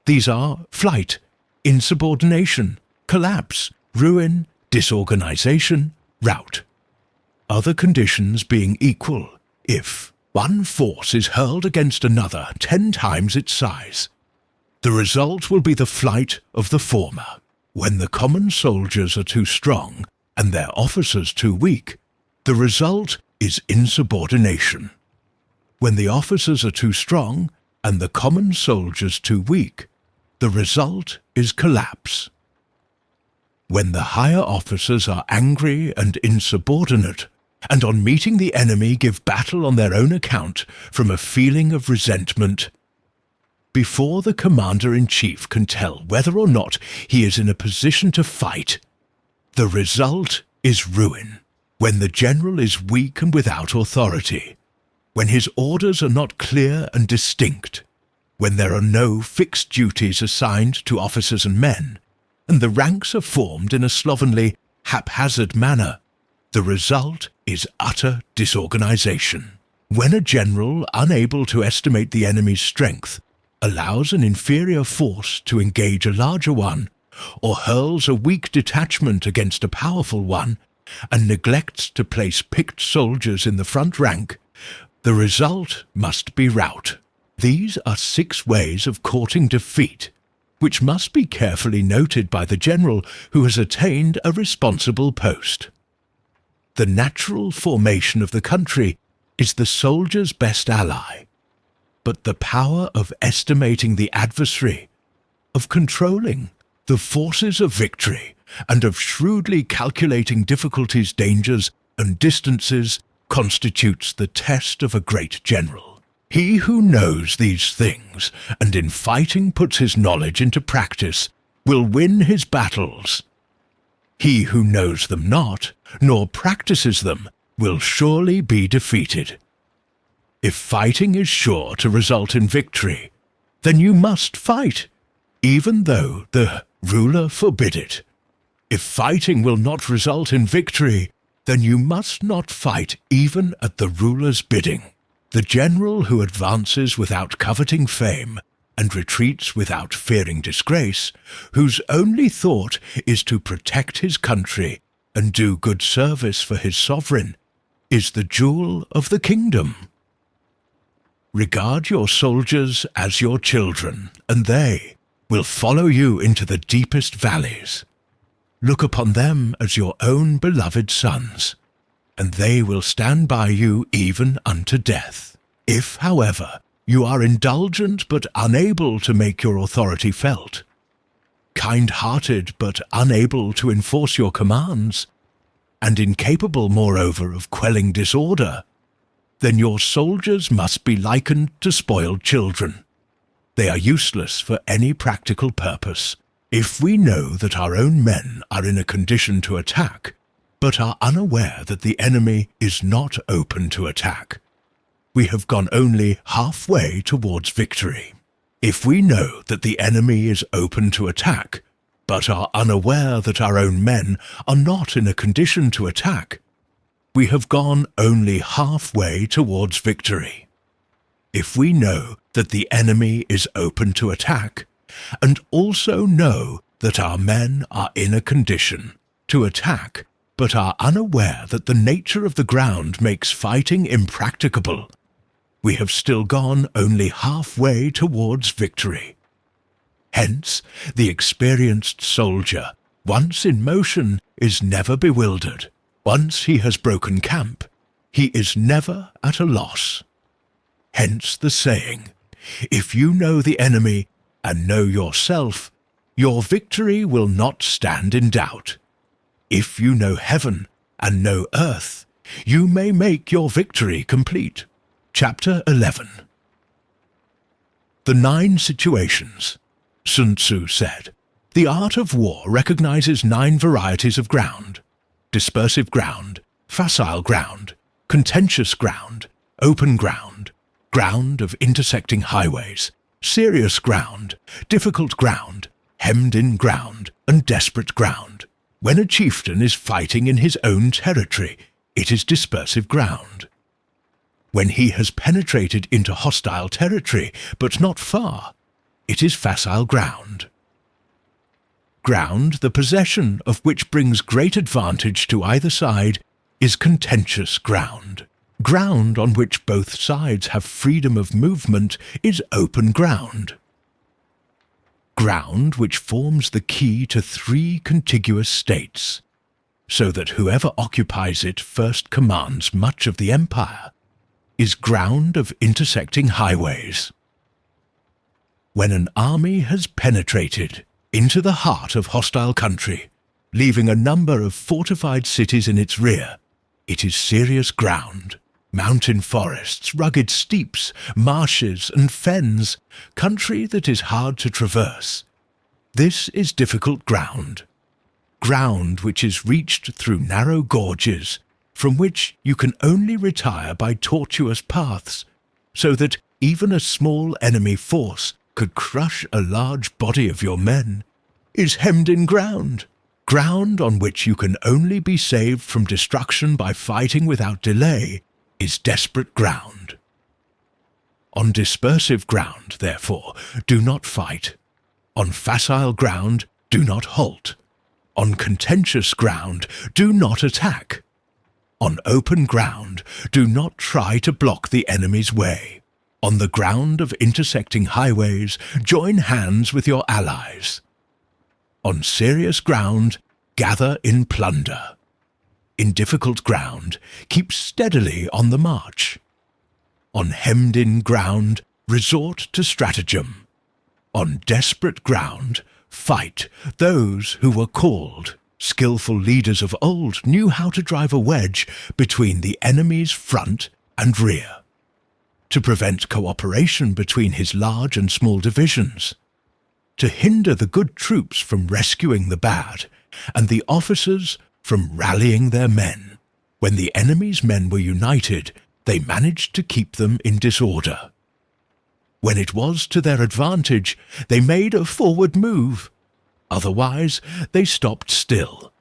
These are flight, insubordination, collapse, ruin, disorganization, rout. Other conditions being equal, if one force is hurled against another 10 times its size, the result will be the flight of the former. When the common soldiers are too strong and their officers too weak, the result is insubordination. When the officers are too strong and the common soldiers too weak, the result is collapse. When the higher officers are angry and insubordinate, and on meeting the enemy give battle on their own account from a feeling of resentment, before the commander-in-chief can tell whether or not he is in a position to fight, the result is ruin. When the general is weak and without authority, when his orders are not clear and distinct, when there are no fixed duties assigned to officers and men, and the ranks are formed in a slovenly, haphazard manner, the result is utter disorganization. When a general, unable to estimate the enemy's strength, allows an inferior force to engage a larger one, or hurls a weak detachment against a powerful one, and neglects to place picked soldiers in the front rank, The result must be rout. These are 6 ways of courting defeat, which must be carefully noted by the general who has attained a responsible post. The natural formation of the country is the soldier's best ally, but the power of estimating the adversary, of controlling the forces of victory, and of shrewdly calculating difficulties, dangers, and distances constitutes the test of a great general. He who knows these things, and in fighting puts his knowledge into practice, will win his battles. He who knows them not, nor practices them, will surely be defeated. If fighting is sure to result in victory, then you must fight, even though the ruler forbid it. If fighting will not result in victory, then you must not fight even at the ruler's bidding. The general who advances without coveting fame, and retreats without fearing disgrace, whose only thought is to protect his country and do good service for his sovereign, is the jewel of the kingdom. Regard your soldiers as your children, and they will follow you into the deepest valleys. Look upon them as your own beloved sons, and they will stand by you even unto death. If, however, you are indulgent but unable to make your authority felt, kind-hearted but unable to enforce your commands, and incapable, moreover, of quelling disorder, then your soldiers must be likened to spoiled children. They are useless for any practical purpose. If we know that our own men are in a condition to attack, but are unaware that the enemy is not open to attack, we have gone only halfway towards victory. If we know that the enemy is open to attack, but are unaware that our own men are not in a condition to attack, we have gone only halfway towards victory. If we know that the enemy is open to attack, and also know that our men are in a condition to attack, but are unaware that the nature of the ground makes fighting impracticable, we have still gone only halfway towards victory. Hence, the experienced soldier, once in motion, is never bewildered. Once he has broken camp, he is never at a loss. Hence the saying, if you know the enemy and know yourself, your victory will not stand in doubt. If you know heaven and know earth, you may make your victory complete. Chapter 11. The 9 situations. Sun Tzu said, the art of war recognizes 9 varieties of ground: dispersive ground, facile ground, contentious ground, open ground, ground of intersecting highways, serious ground, difficult ground, hemmed-in ground, and desperate ground. When a chieftain is fighting in his own territory, it is dispersive ground. When he has penetrated into hostile territory, but not far, it is facile ground. Ground, the possession of which brings great advantage to either side, is contentious ground. Ground on which both sides have freedom of movement is open ground. Ground which forms the key to 3 contiguous states, so that whoever occupies it first commands much of the empire, is ground of intersecting highways. When an army has penetrated into the heart of hostile country, leaving a number of fortified cities in its rear, it is serious ground. Mountain forests, rugged steeps, marshes and fens, country that is hard to traverse. This is difficult ground. Ground which is reached through narrow gorges, from which you can only retire by tortuous paths, so that even a small enemy force could crush a large body of your men, is hemmed-in ground. Ground on which you can only be saved from destruction by fighting without delay is desperate ground. On dispersive ground, therefore, do not fight. On facile ground, do not halt. On contentious ground, do not attack. On open ground, do not try to block the enemy's way. On the ground of intersecting highways, join hands with your allies. On serious ground, gather in plunder. In difficult ground, keep steadily on the march. On hemmed-in ground, resort to stratagem. On desperate ground, fight those who were called. Skillful leaders of old knew how to drive a wedge between the enemy's front and rear, to prevent cooperation between his large and small divisions, to hinder the good troops from rescuing the bad, and the officers from rallying their men. When the enemy's men were united, they managed to keep them in disorder. When it was to their advantage, they made a forward move. Otherwise, they stopped still.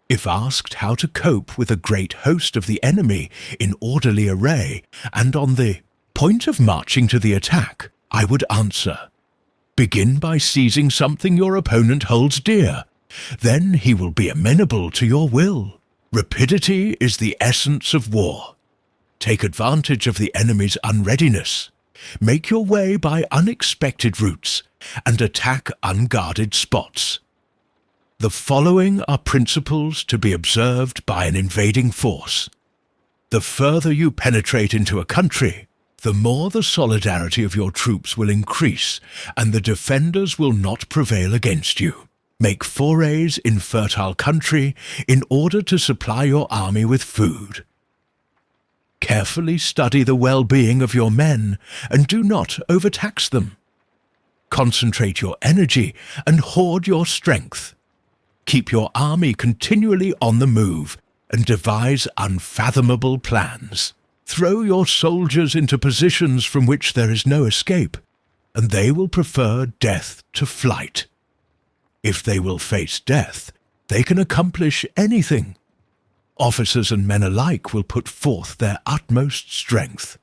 If asked how to cope with a great host of the enemy in orderly array and on the point of marching to the attack, I would answer, begin by seizing something your opponent holds dear. Then he will be amenable to your will. Rapidity is the essence of war. Take advantage of the enemy's unreadiness. Make your way by unexpected routes and attack unguarded spots. The following are principles to be observed by an invading force. The further you penetrate into a country, the more the solidarity of your troops will increase and the defenders will not prevail against you. Make forays in fertile country in order to supply your army with food. Carefully study the well-being of your men and do not overtax them. Concentrate your energy and hoard your strength. Keep your army continually on the move and devise unfathomable plans. Throw your soldiers into positions from which there is no escape, and they will prefer death to flight. If they will face death, they can accomplish anything. Officers and men alike will put forth their utmost strength.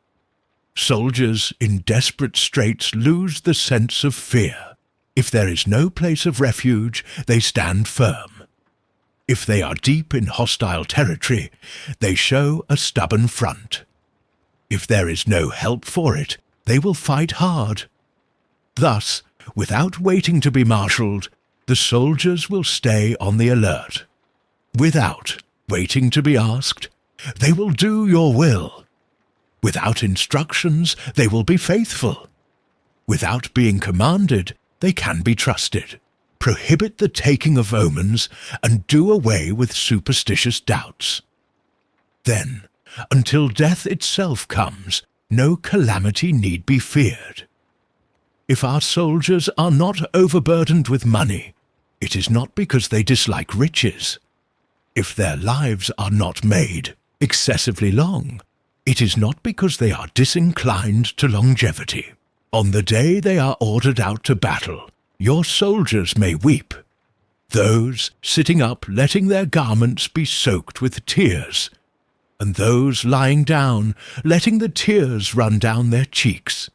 Soldiers in desperate straits lose the sense of fear. If there is no place of refuge, they stand firm. If they are deep in hostile territory, they show a stubborn front. If there is no help for it, they will fight hard. Thus, without waiting to be marshalled, the soldiers will stay on the alert. Without waiting to be asked, they will do your will. Without instructions, they will be faithful. Without being commanded, they can be trusted. Prohibit the taking of omens and do away with superstitious doubts. Then, until death itself comes, no calamity need be feared. If our soldiers are not overburdened with money, it is not because they dislike riches. If their lives are not made excessively long, it is not because they are disinclined to longevity. On the day they are ordered out to battle, your soldiers may weep. Those sitting up letting their garments be soaked with tears, and those lying down letting the tears run down their cheeks.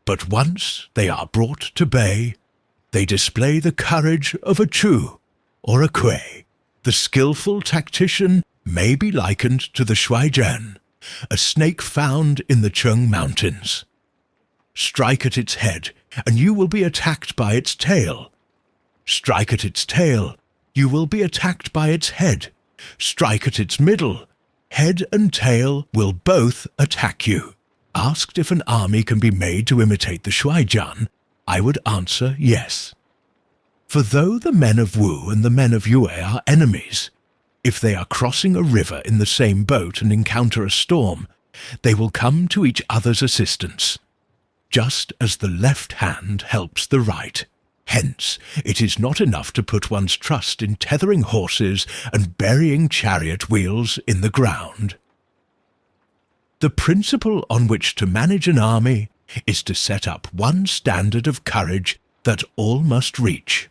But once they are brought to bay, they display the courage of a Chu or a Kuei. The skillful tactician may be likened to the Shuaijian, a snake found in the Cheng Mountains. Strike at its head, and you will be attacked by its tail. Strike at its tail, you will be attacked by its head. Strike at its middle, head and tail will both attack you. Asked if an army can be made to imitate the Shuaijian, I would answer yes. For though the men of Wu and the men of Yue are enemies, if they are crossing a river in the same boat and encounter a storm, they will come to each other's assistance, just as the left hand helps the right. Hence, it is not enough to put one's trust in tethering horses and burying chariot wheels in the ground. The principle on which to manage an army is to set up one standard of courage that all must reach.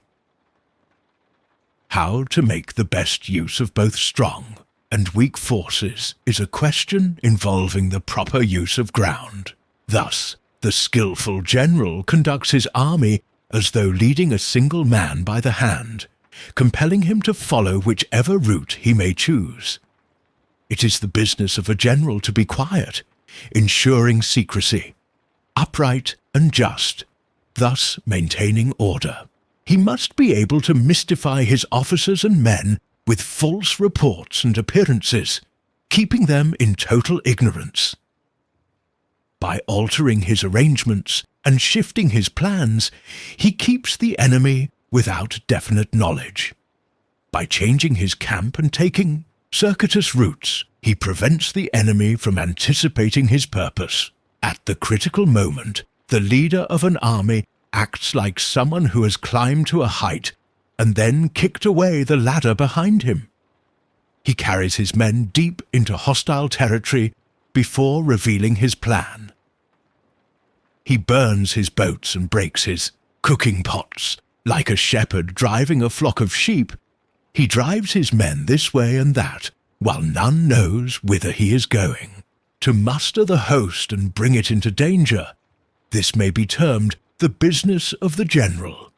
How to make the best use of both strong and weak forces is a question involving the proper use of ground. Thus, the skillful general conducts his army as though leading a single man by the hand, compelling him to follow whichever route he may choose. It is the business of a general to be quiet, ensuring secrecy, upright and just, thus maintaining order. He must be able to mystify his officers and men with false reports and appearances, keeping them in total ignorance. By altering his arrangements and shifting his plans, he keeps the enemy without definite knowledge. By changing his camp and taking circuitous routes, he prevents the enemy from anticipating his purpose. At the critical moment, the leader of an army acts like someone who has climbed to a height and then kicked away the ladder behind him. He carries his men deep into hostile territory before revealing his plan. He burns his boats and breaks his cooking pots. Like a shepherd driving a flock of sheep, he drives his men this way and that, while none knows whither he is going. To muster the host and bring it into danger, this may be termed the business of the general.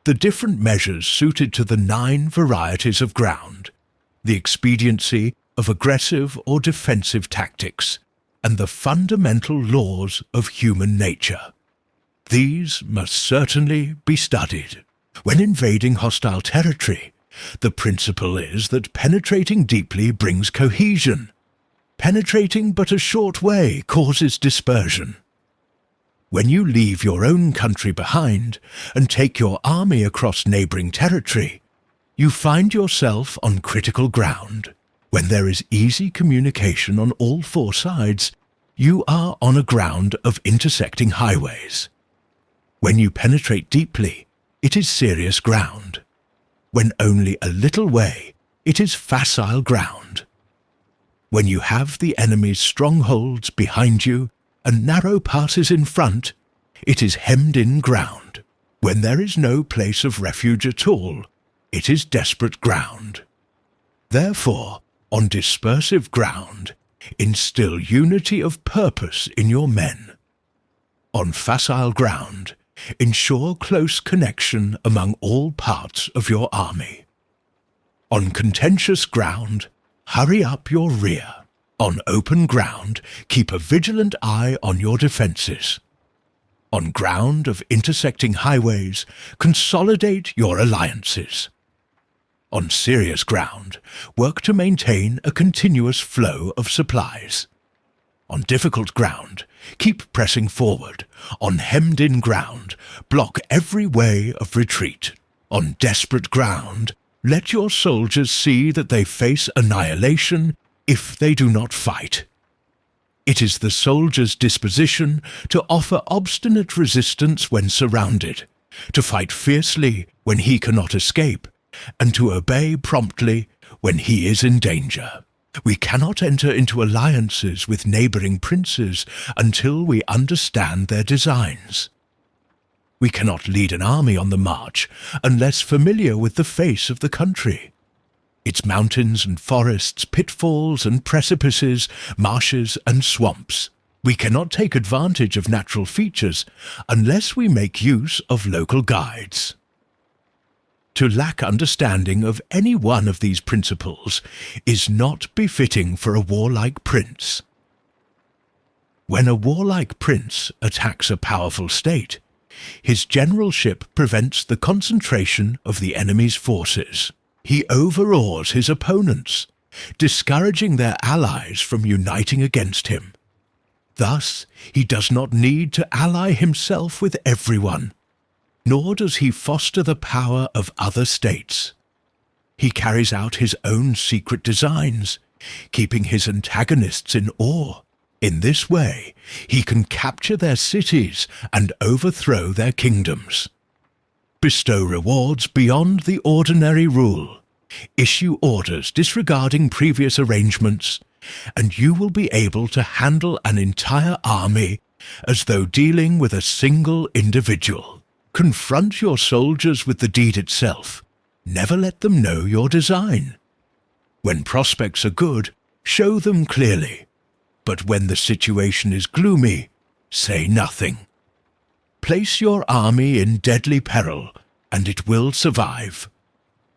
The different measures suited to the 9 varieties of ground, the expediency of aggressive or defensive tactics, and the fundamental laws of human nature. These must certainly be studied. When invading hostile territory, the principle is that penetrating deeply brings cohesion. Penetrating but a short way causes dispersion. When you leave your own country behind and take your army across neighbouring territory, you find yourself on critical ground. When there is easy communication on all 4 sides, you are on a ground of intersecting highways. When you penetrate deeply, it is serious ground. When only a little way, it is facile ground. When you have the enemy's strongholds behind you and narrow passes in front, it is hemmed-in ground. When there is no place of refuge at all, it is desperate ground. Therefore, on dispersive ground, instill unity of purpose in your men. On facile ground, ensure close connection among all parts of your army. On contentious ground, hurry up your rear. On open ground, keep a vigilant eye on your defences. On ground of intersecting highways, consolidate your alliances. On serious ground, work to maintain a continuous flow of supplies. On difficult ground, keep pressing forward. On hemmed-in ground, block every way of retreat. On desperate ground, let your soldiers see that they face annihilation if they do not fight. It is the soldier's disposition to offer obstinate resistance when surrounded, to fight fiercely when he cannot escape, and to obey promptly when he is in danger. We cannot enter into alliances with neighbouring princes until we understand their designs. We cannot lead an army on the march unless familiar with the face of the country, its mountains and forests, pitfalls and precipices, marshes and swamps. We cannot take advantage of natural features unless we make use of local guides. To lack understanding of any one of these principles is not befitting for a warlike prince. When a warlike prince attacks a powerful state, his generalship prevents the concentration of the enemy's forces. He overawes his opponents, discouraging their allies from uniting against him. Thus, he does not need to ally himself with everyone, nor does he foster the power of other states. He carries out his own secret designs, keeping his antagonists in awe. In this way, he can capture their cities and overthrow their kingdoms. Bestow rewards beyond the ordinary rule. Issue orders disregarding previous arrangements, and you will be able to handle an entire army as though dealing with a single individual. Confront your soldiers with the deed itself. Never let them know your design. When prospects are good, show them clearly. But when the situation is gloomy, say nothing. Place your army in deadly peril, and it will survive.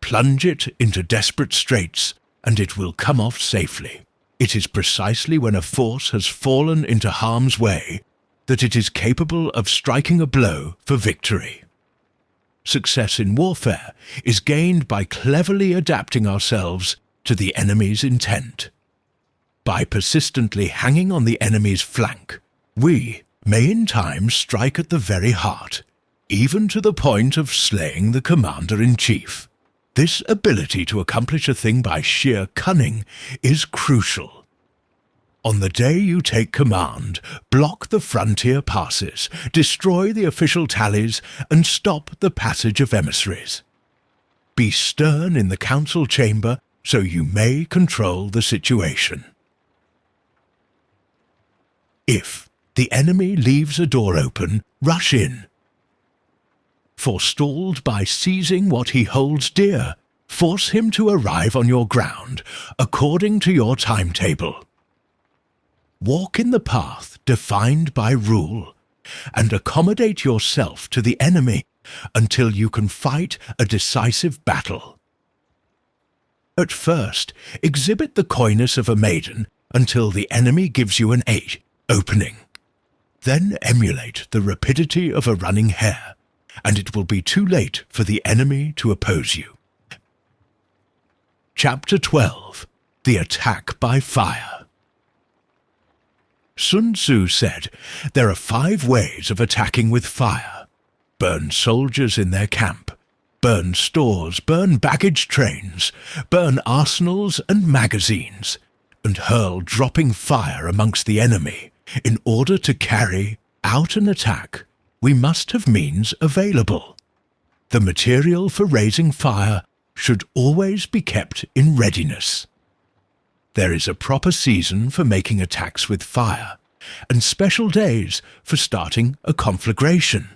Plunge it into desperate straits, and it will come off safely. It is precisely when a force has fallen into harm's way that it is capable of striking a blow for victory. Success in warfare is gained by cleverly adapting ourselves to the enemy's intent. By persistently hanging on the enemy's flank, we may in time strike at the very heart, even to the point of slaying the commander-in-chief. This ability to accomplish a thing by sheer cunning is crucial. On the day you take command, block the frontier passes, destroy the official tallies, and stop the passage of emissaries. Be stern in the council chamber so you may control the situation. If the enemy leaves a door open, rush in. Forestalled by seizing what he holds dear, force him to arrive on your ground according to your timetable. Walk in the path defined by rule, and accommodate yourself to the enemy until you can fight a decisive battle. At first, exhibit the coyness of a maiden until the enemy gives you an opening. Then emulate the rapidity of a running hare, and it will be too late for the enemy to oppose you. Chapter 12. The Attack by Fire. Sun Tzu said, "There are 5 ways of attacking with fire. Burn soldiers in their camp, burn stores, burn baggage trains, burn arsenals and magazines, and hurl dropping fire amongst the enemy. In order to carry out an attack, we must have means available. The material for raising fire should always be kept in readiness. There is a proper season for making attacks with fire, and special days for starting a conflagration.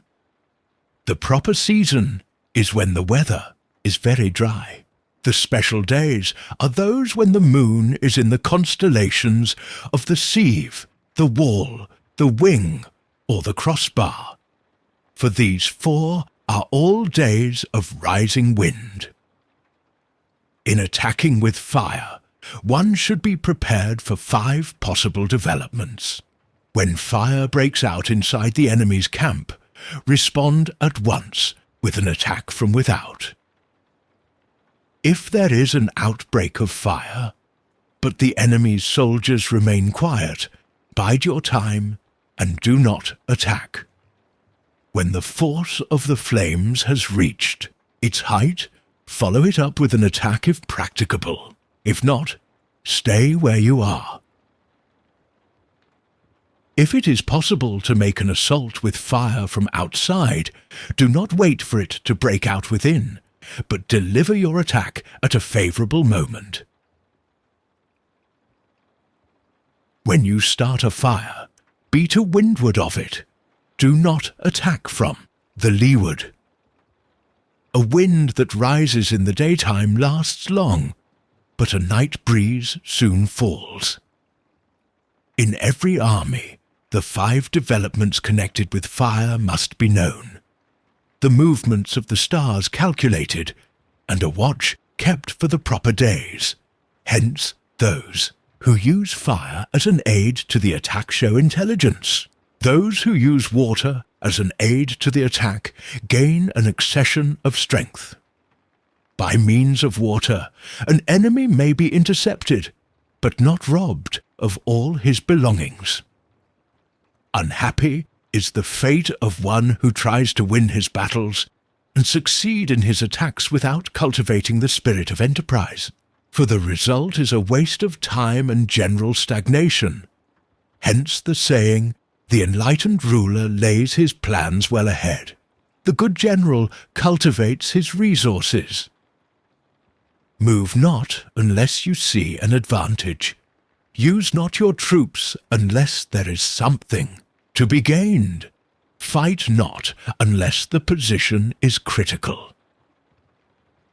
The proper season is when the weather is very dry. The special days are those when the moon is in the constellations of the sieve, the wall, the wing, or the crossbar. For these 4 are all days of rising wind. In attacking with fire, one should be prepared for 5 possible developments. When fire breaks out inside the enemy's camp, respond at once with an attack from without. If there is an outbreak of fire, but the enemy's soldiers remain quiet, bide your time and do not attack. When the force of the flames has reached its height, follow it up with an attack if practicable. If not, stay where you are. If it is possible to make an assault with fire from outside, do not wait for it to break out within, but deliver your attack at a favourable moment. When you start a fire, be to windward of it. Do not attack from the leeward. A wind that rises in the daytime lasts long, but a night breeze soon falls. In every army, the 5 developments connected with fire must be known, the movements of the stars calculated, and a watch kept for the proper days. Hence, those who use fire as an aid to the attack show intelligence. Those who use water as an aid to the attack gain an accession of strength. By means of water, an enemy may be intercepted, but not robbed of all his belongings. Unhappy is the fate of one who tries to win his battles and succeed in his attacks without cultivating the spirit of enterprise, for the result is a waste of time and general stagnation. Hence the saying, "The enlightened ruler lays his plans well ahead. The good general cultivates his resources." Move not unless you see an advantage. Use not your troops unless there is something to be gained. Fight not unless the position is critical.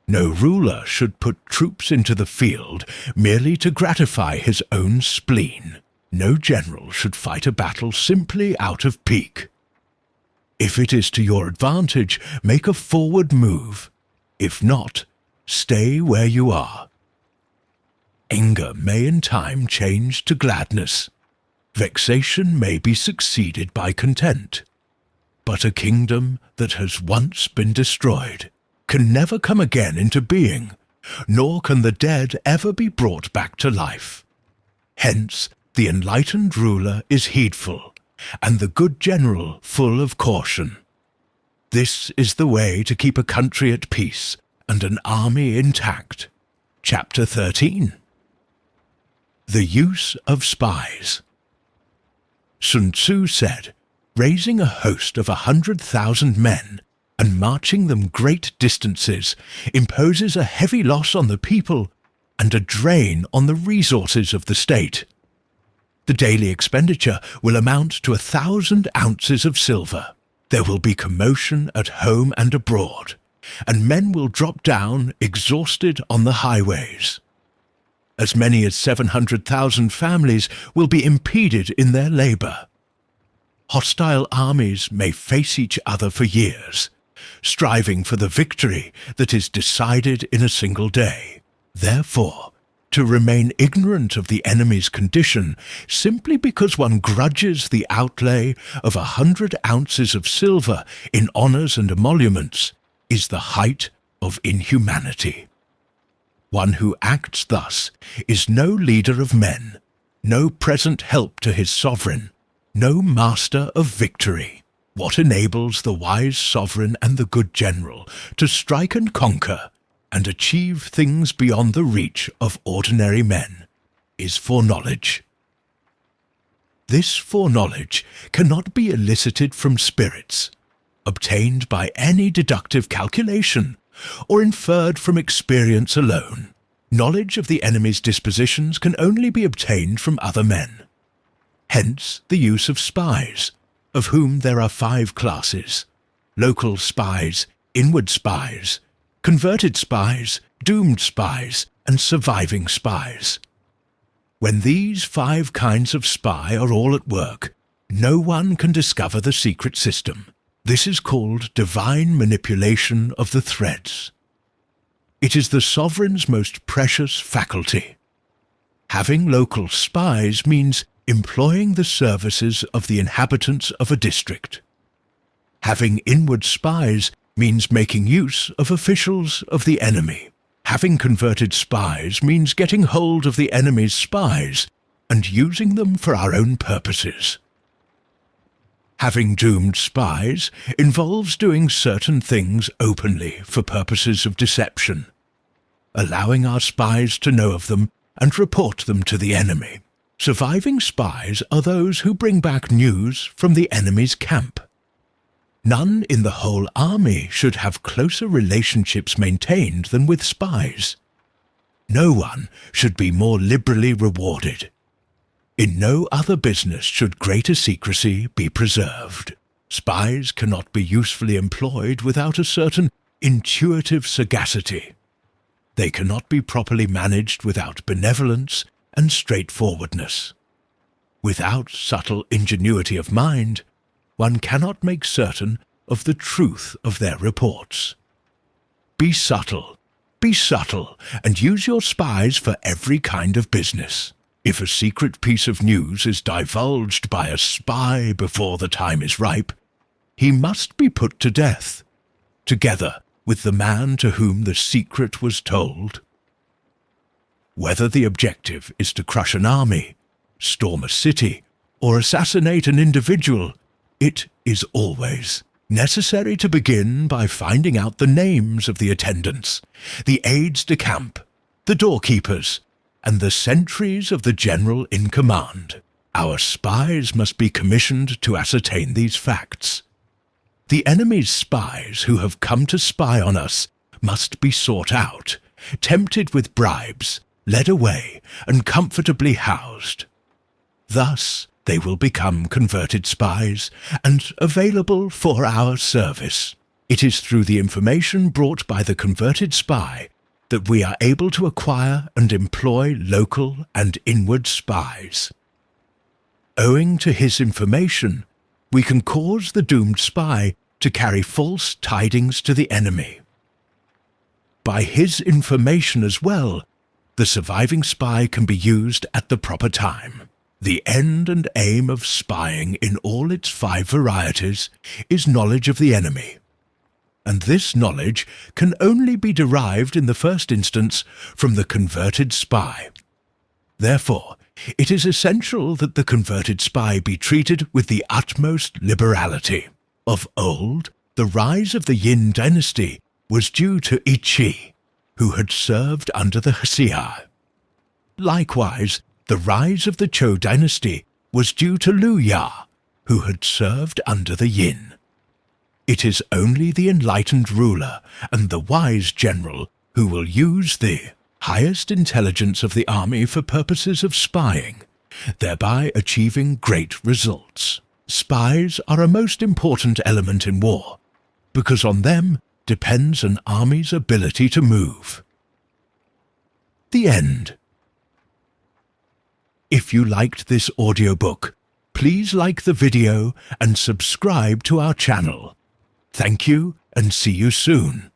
No ruler should put troops into the field merely to gratify his own spleen. No general should fight a battle simply out of pique. If it is to your advantage, make a forward move. If not, stay where you are. Anger may in time change to gladness. Vexation may be succeeded by content. But a kingdom that has once been destroyed can never come again into being, nor can the dead ever be brought back to life. Hence, the enlightened ruler is heedful, and the good general full of caution. This is the way to keep a country at peace and an army intact. Chapter 13. The Use of Spies. Sun Tzu said, "Raising a host of 100,000 men and marching them great distances imposes a heavy loss on the people and a drain on the resources of the state. The daily expenditure will amount to 1,000 ounces of silver. There will be commotion at home and abroad, and men will drop down exhausted on the highways. As many as 700,000 families will be impeded in their labour. Hostile armies may face each other for years, striving for the victory that is decided in a single day. Therefore, to remain ignorant of the enemy's condition simply because one grudges the outlay of 100 ounces of silver in honours and emoluments is the height of inhumanity. One who acts thus is no leader of men, no present help to his sovereign, no master of victory. What enables the wise sovereign and the good general to strike and conquer and achieve things beyond the reach of ordinary men is foreknowledge. This foreknowledge cannot be elicited from spirits, obtained by any deductive calculation, or inferred from experience alone. Knowledge of the enemy's dispositions can only be obtained from other men. Hence the use of spies, of whom there are 5 classes: local spies, inward spies, converted spies, doomed spies, and surviving spies. When these 5 kinds of spy are all at work, no one can discover the secret system. This is called divine manipulation of the threads. It is the sovereign's most precious faculty. Having local spies means employing the services of the inhabitants of a district. Having inward spies means making use of officials of the enemy. Having converted spies means getting hold of the enemy's spies and using them for our own purposes. Having doomed spies involves doing certain things openly for purposes of deception, allowing our spies to know of them and report them to the enemy. Surviving spies are those who bring back news from the enemy's camp. None in the whole army should have closer relationships maintained than with spies. No one should be more liberally rewarded. In no other business should greater secrecy be preserved. Spies cannot be usefully employed without a certain intuitive sagacity. They cannot be properly managed without benevolence and straightforwardness. Without subtle ingenuity of mind, one cannot make certain of the truth of their reports. Be subtle, and use your spies for every kind of business. If a secret piece of news is divulged by a spy before the time is ripe, he must be put to death, together with the man to whom the secret was told. Whether the objective is to crush an army, storm a city, or assassinate an individual, it is always necessary to begin by finding out the names of the attendants, the aides-de-camp, the doorkeepers, and the sentries of the general in command. Our spies must be commissioned to ascertain these facts. The enemy's spies who have come to spy on us must be sought out, tempted with bribes, led away, and comfortably housed. Thus they will become converted spies and available for our service. It is through the information brought by the converted spy that we are able to acquire and employ local and inward spies. Owing to his information, we can cause the doomed spy to carry false tidings to the enemy. By his information as well, The surviving spy can be used at the proper time. The end and aim of spying in all its 5 varieties is knowledge of the enemy. And this knowledge can only be derived in the first instance from the converted spy. Therefore, it is essential that the converted spy be treated with the utmost liberality. Of old, the rise of the Yin dynasty was due to XIII, who had served under the XIII. Likewise, the rise of the Zhou dynasty was due to Liu Ya, who had served under the Yin. It is only the enlightened ruler and the wise general who will use the highest intelligence of the army for purposes of spying, thereby achieving great results. Spies are a most important element in war, because on them depends an army's ability to move. The end. If you liked this audiobook, please like the video and subscribe to our channel. Thank you and see you soon.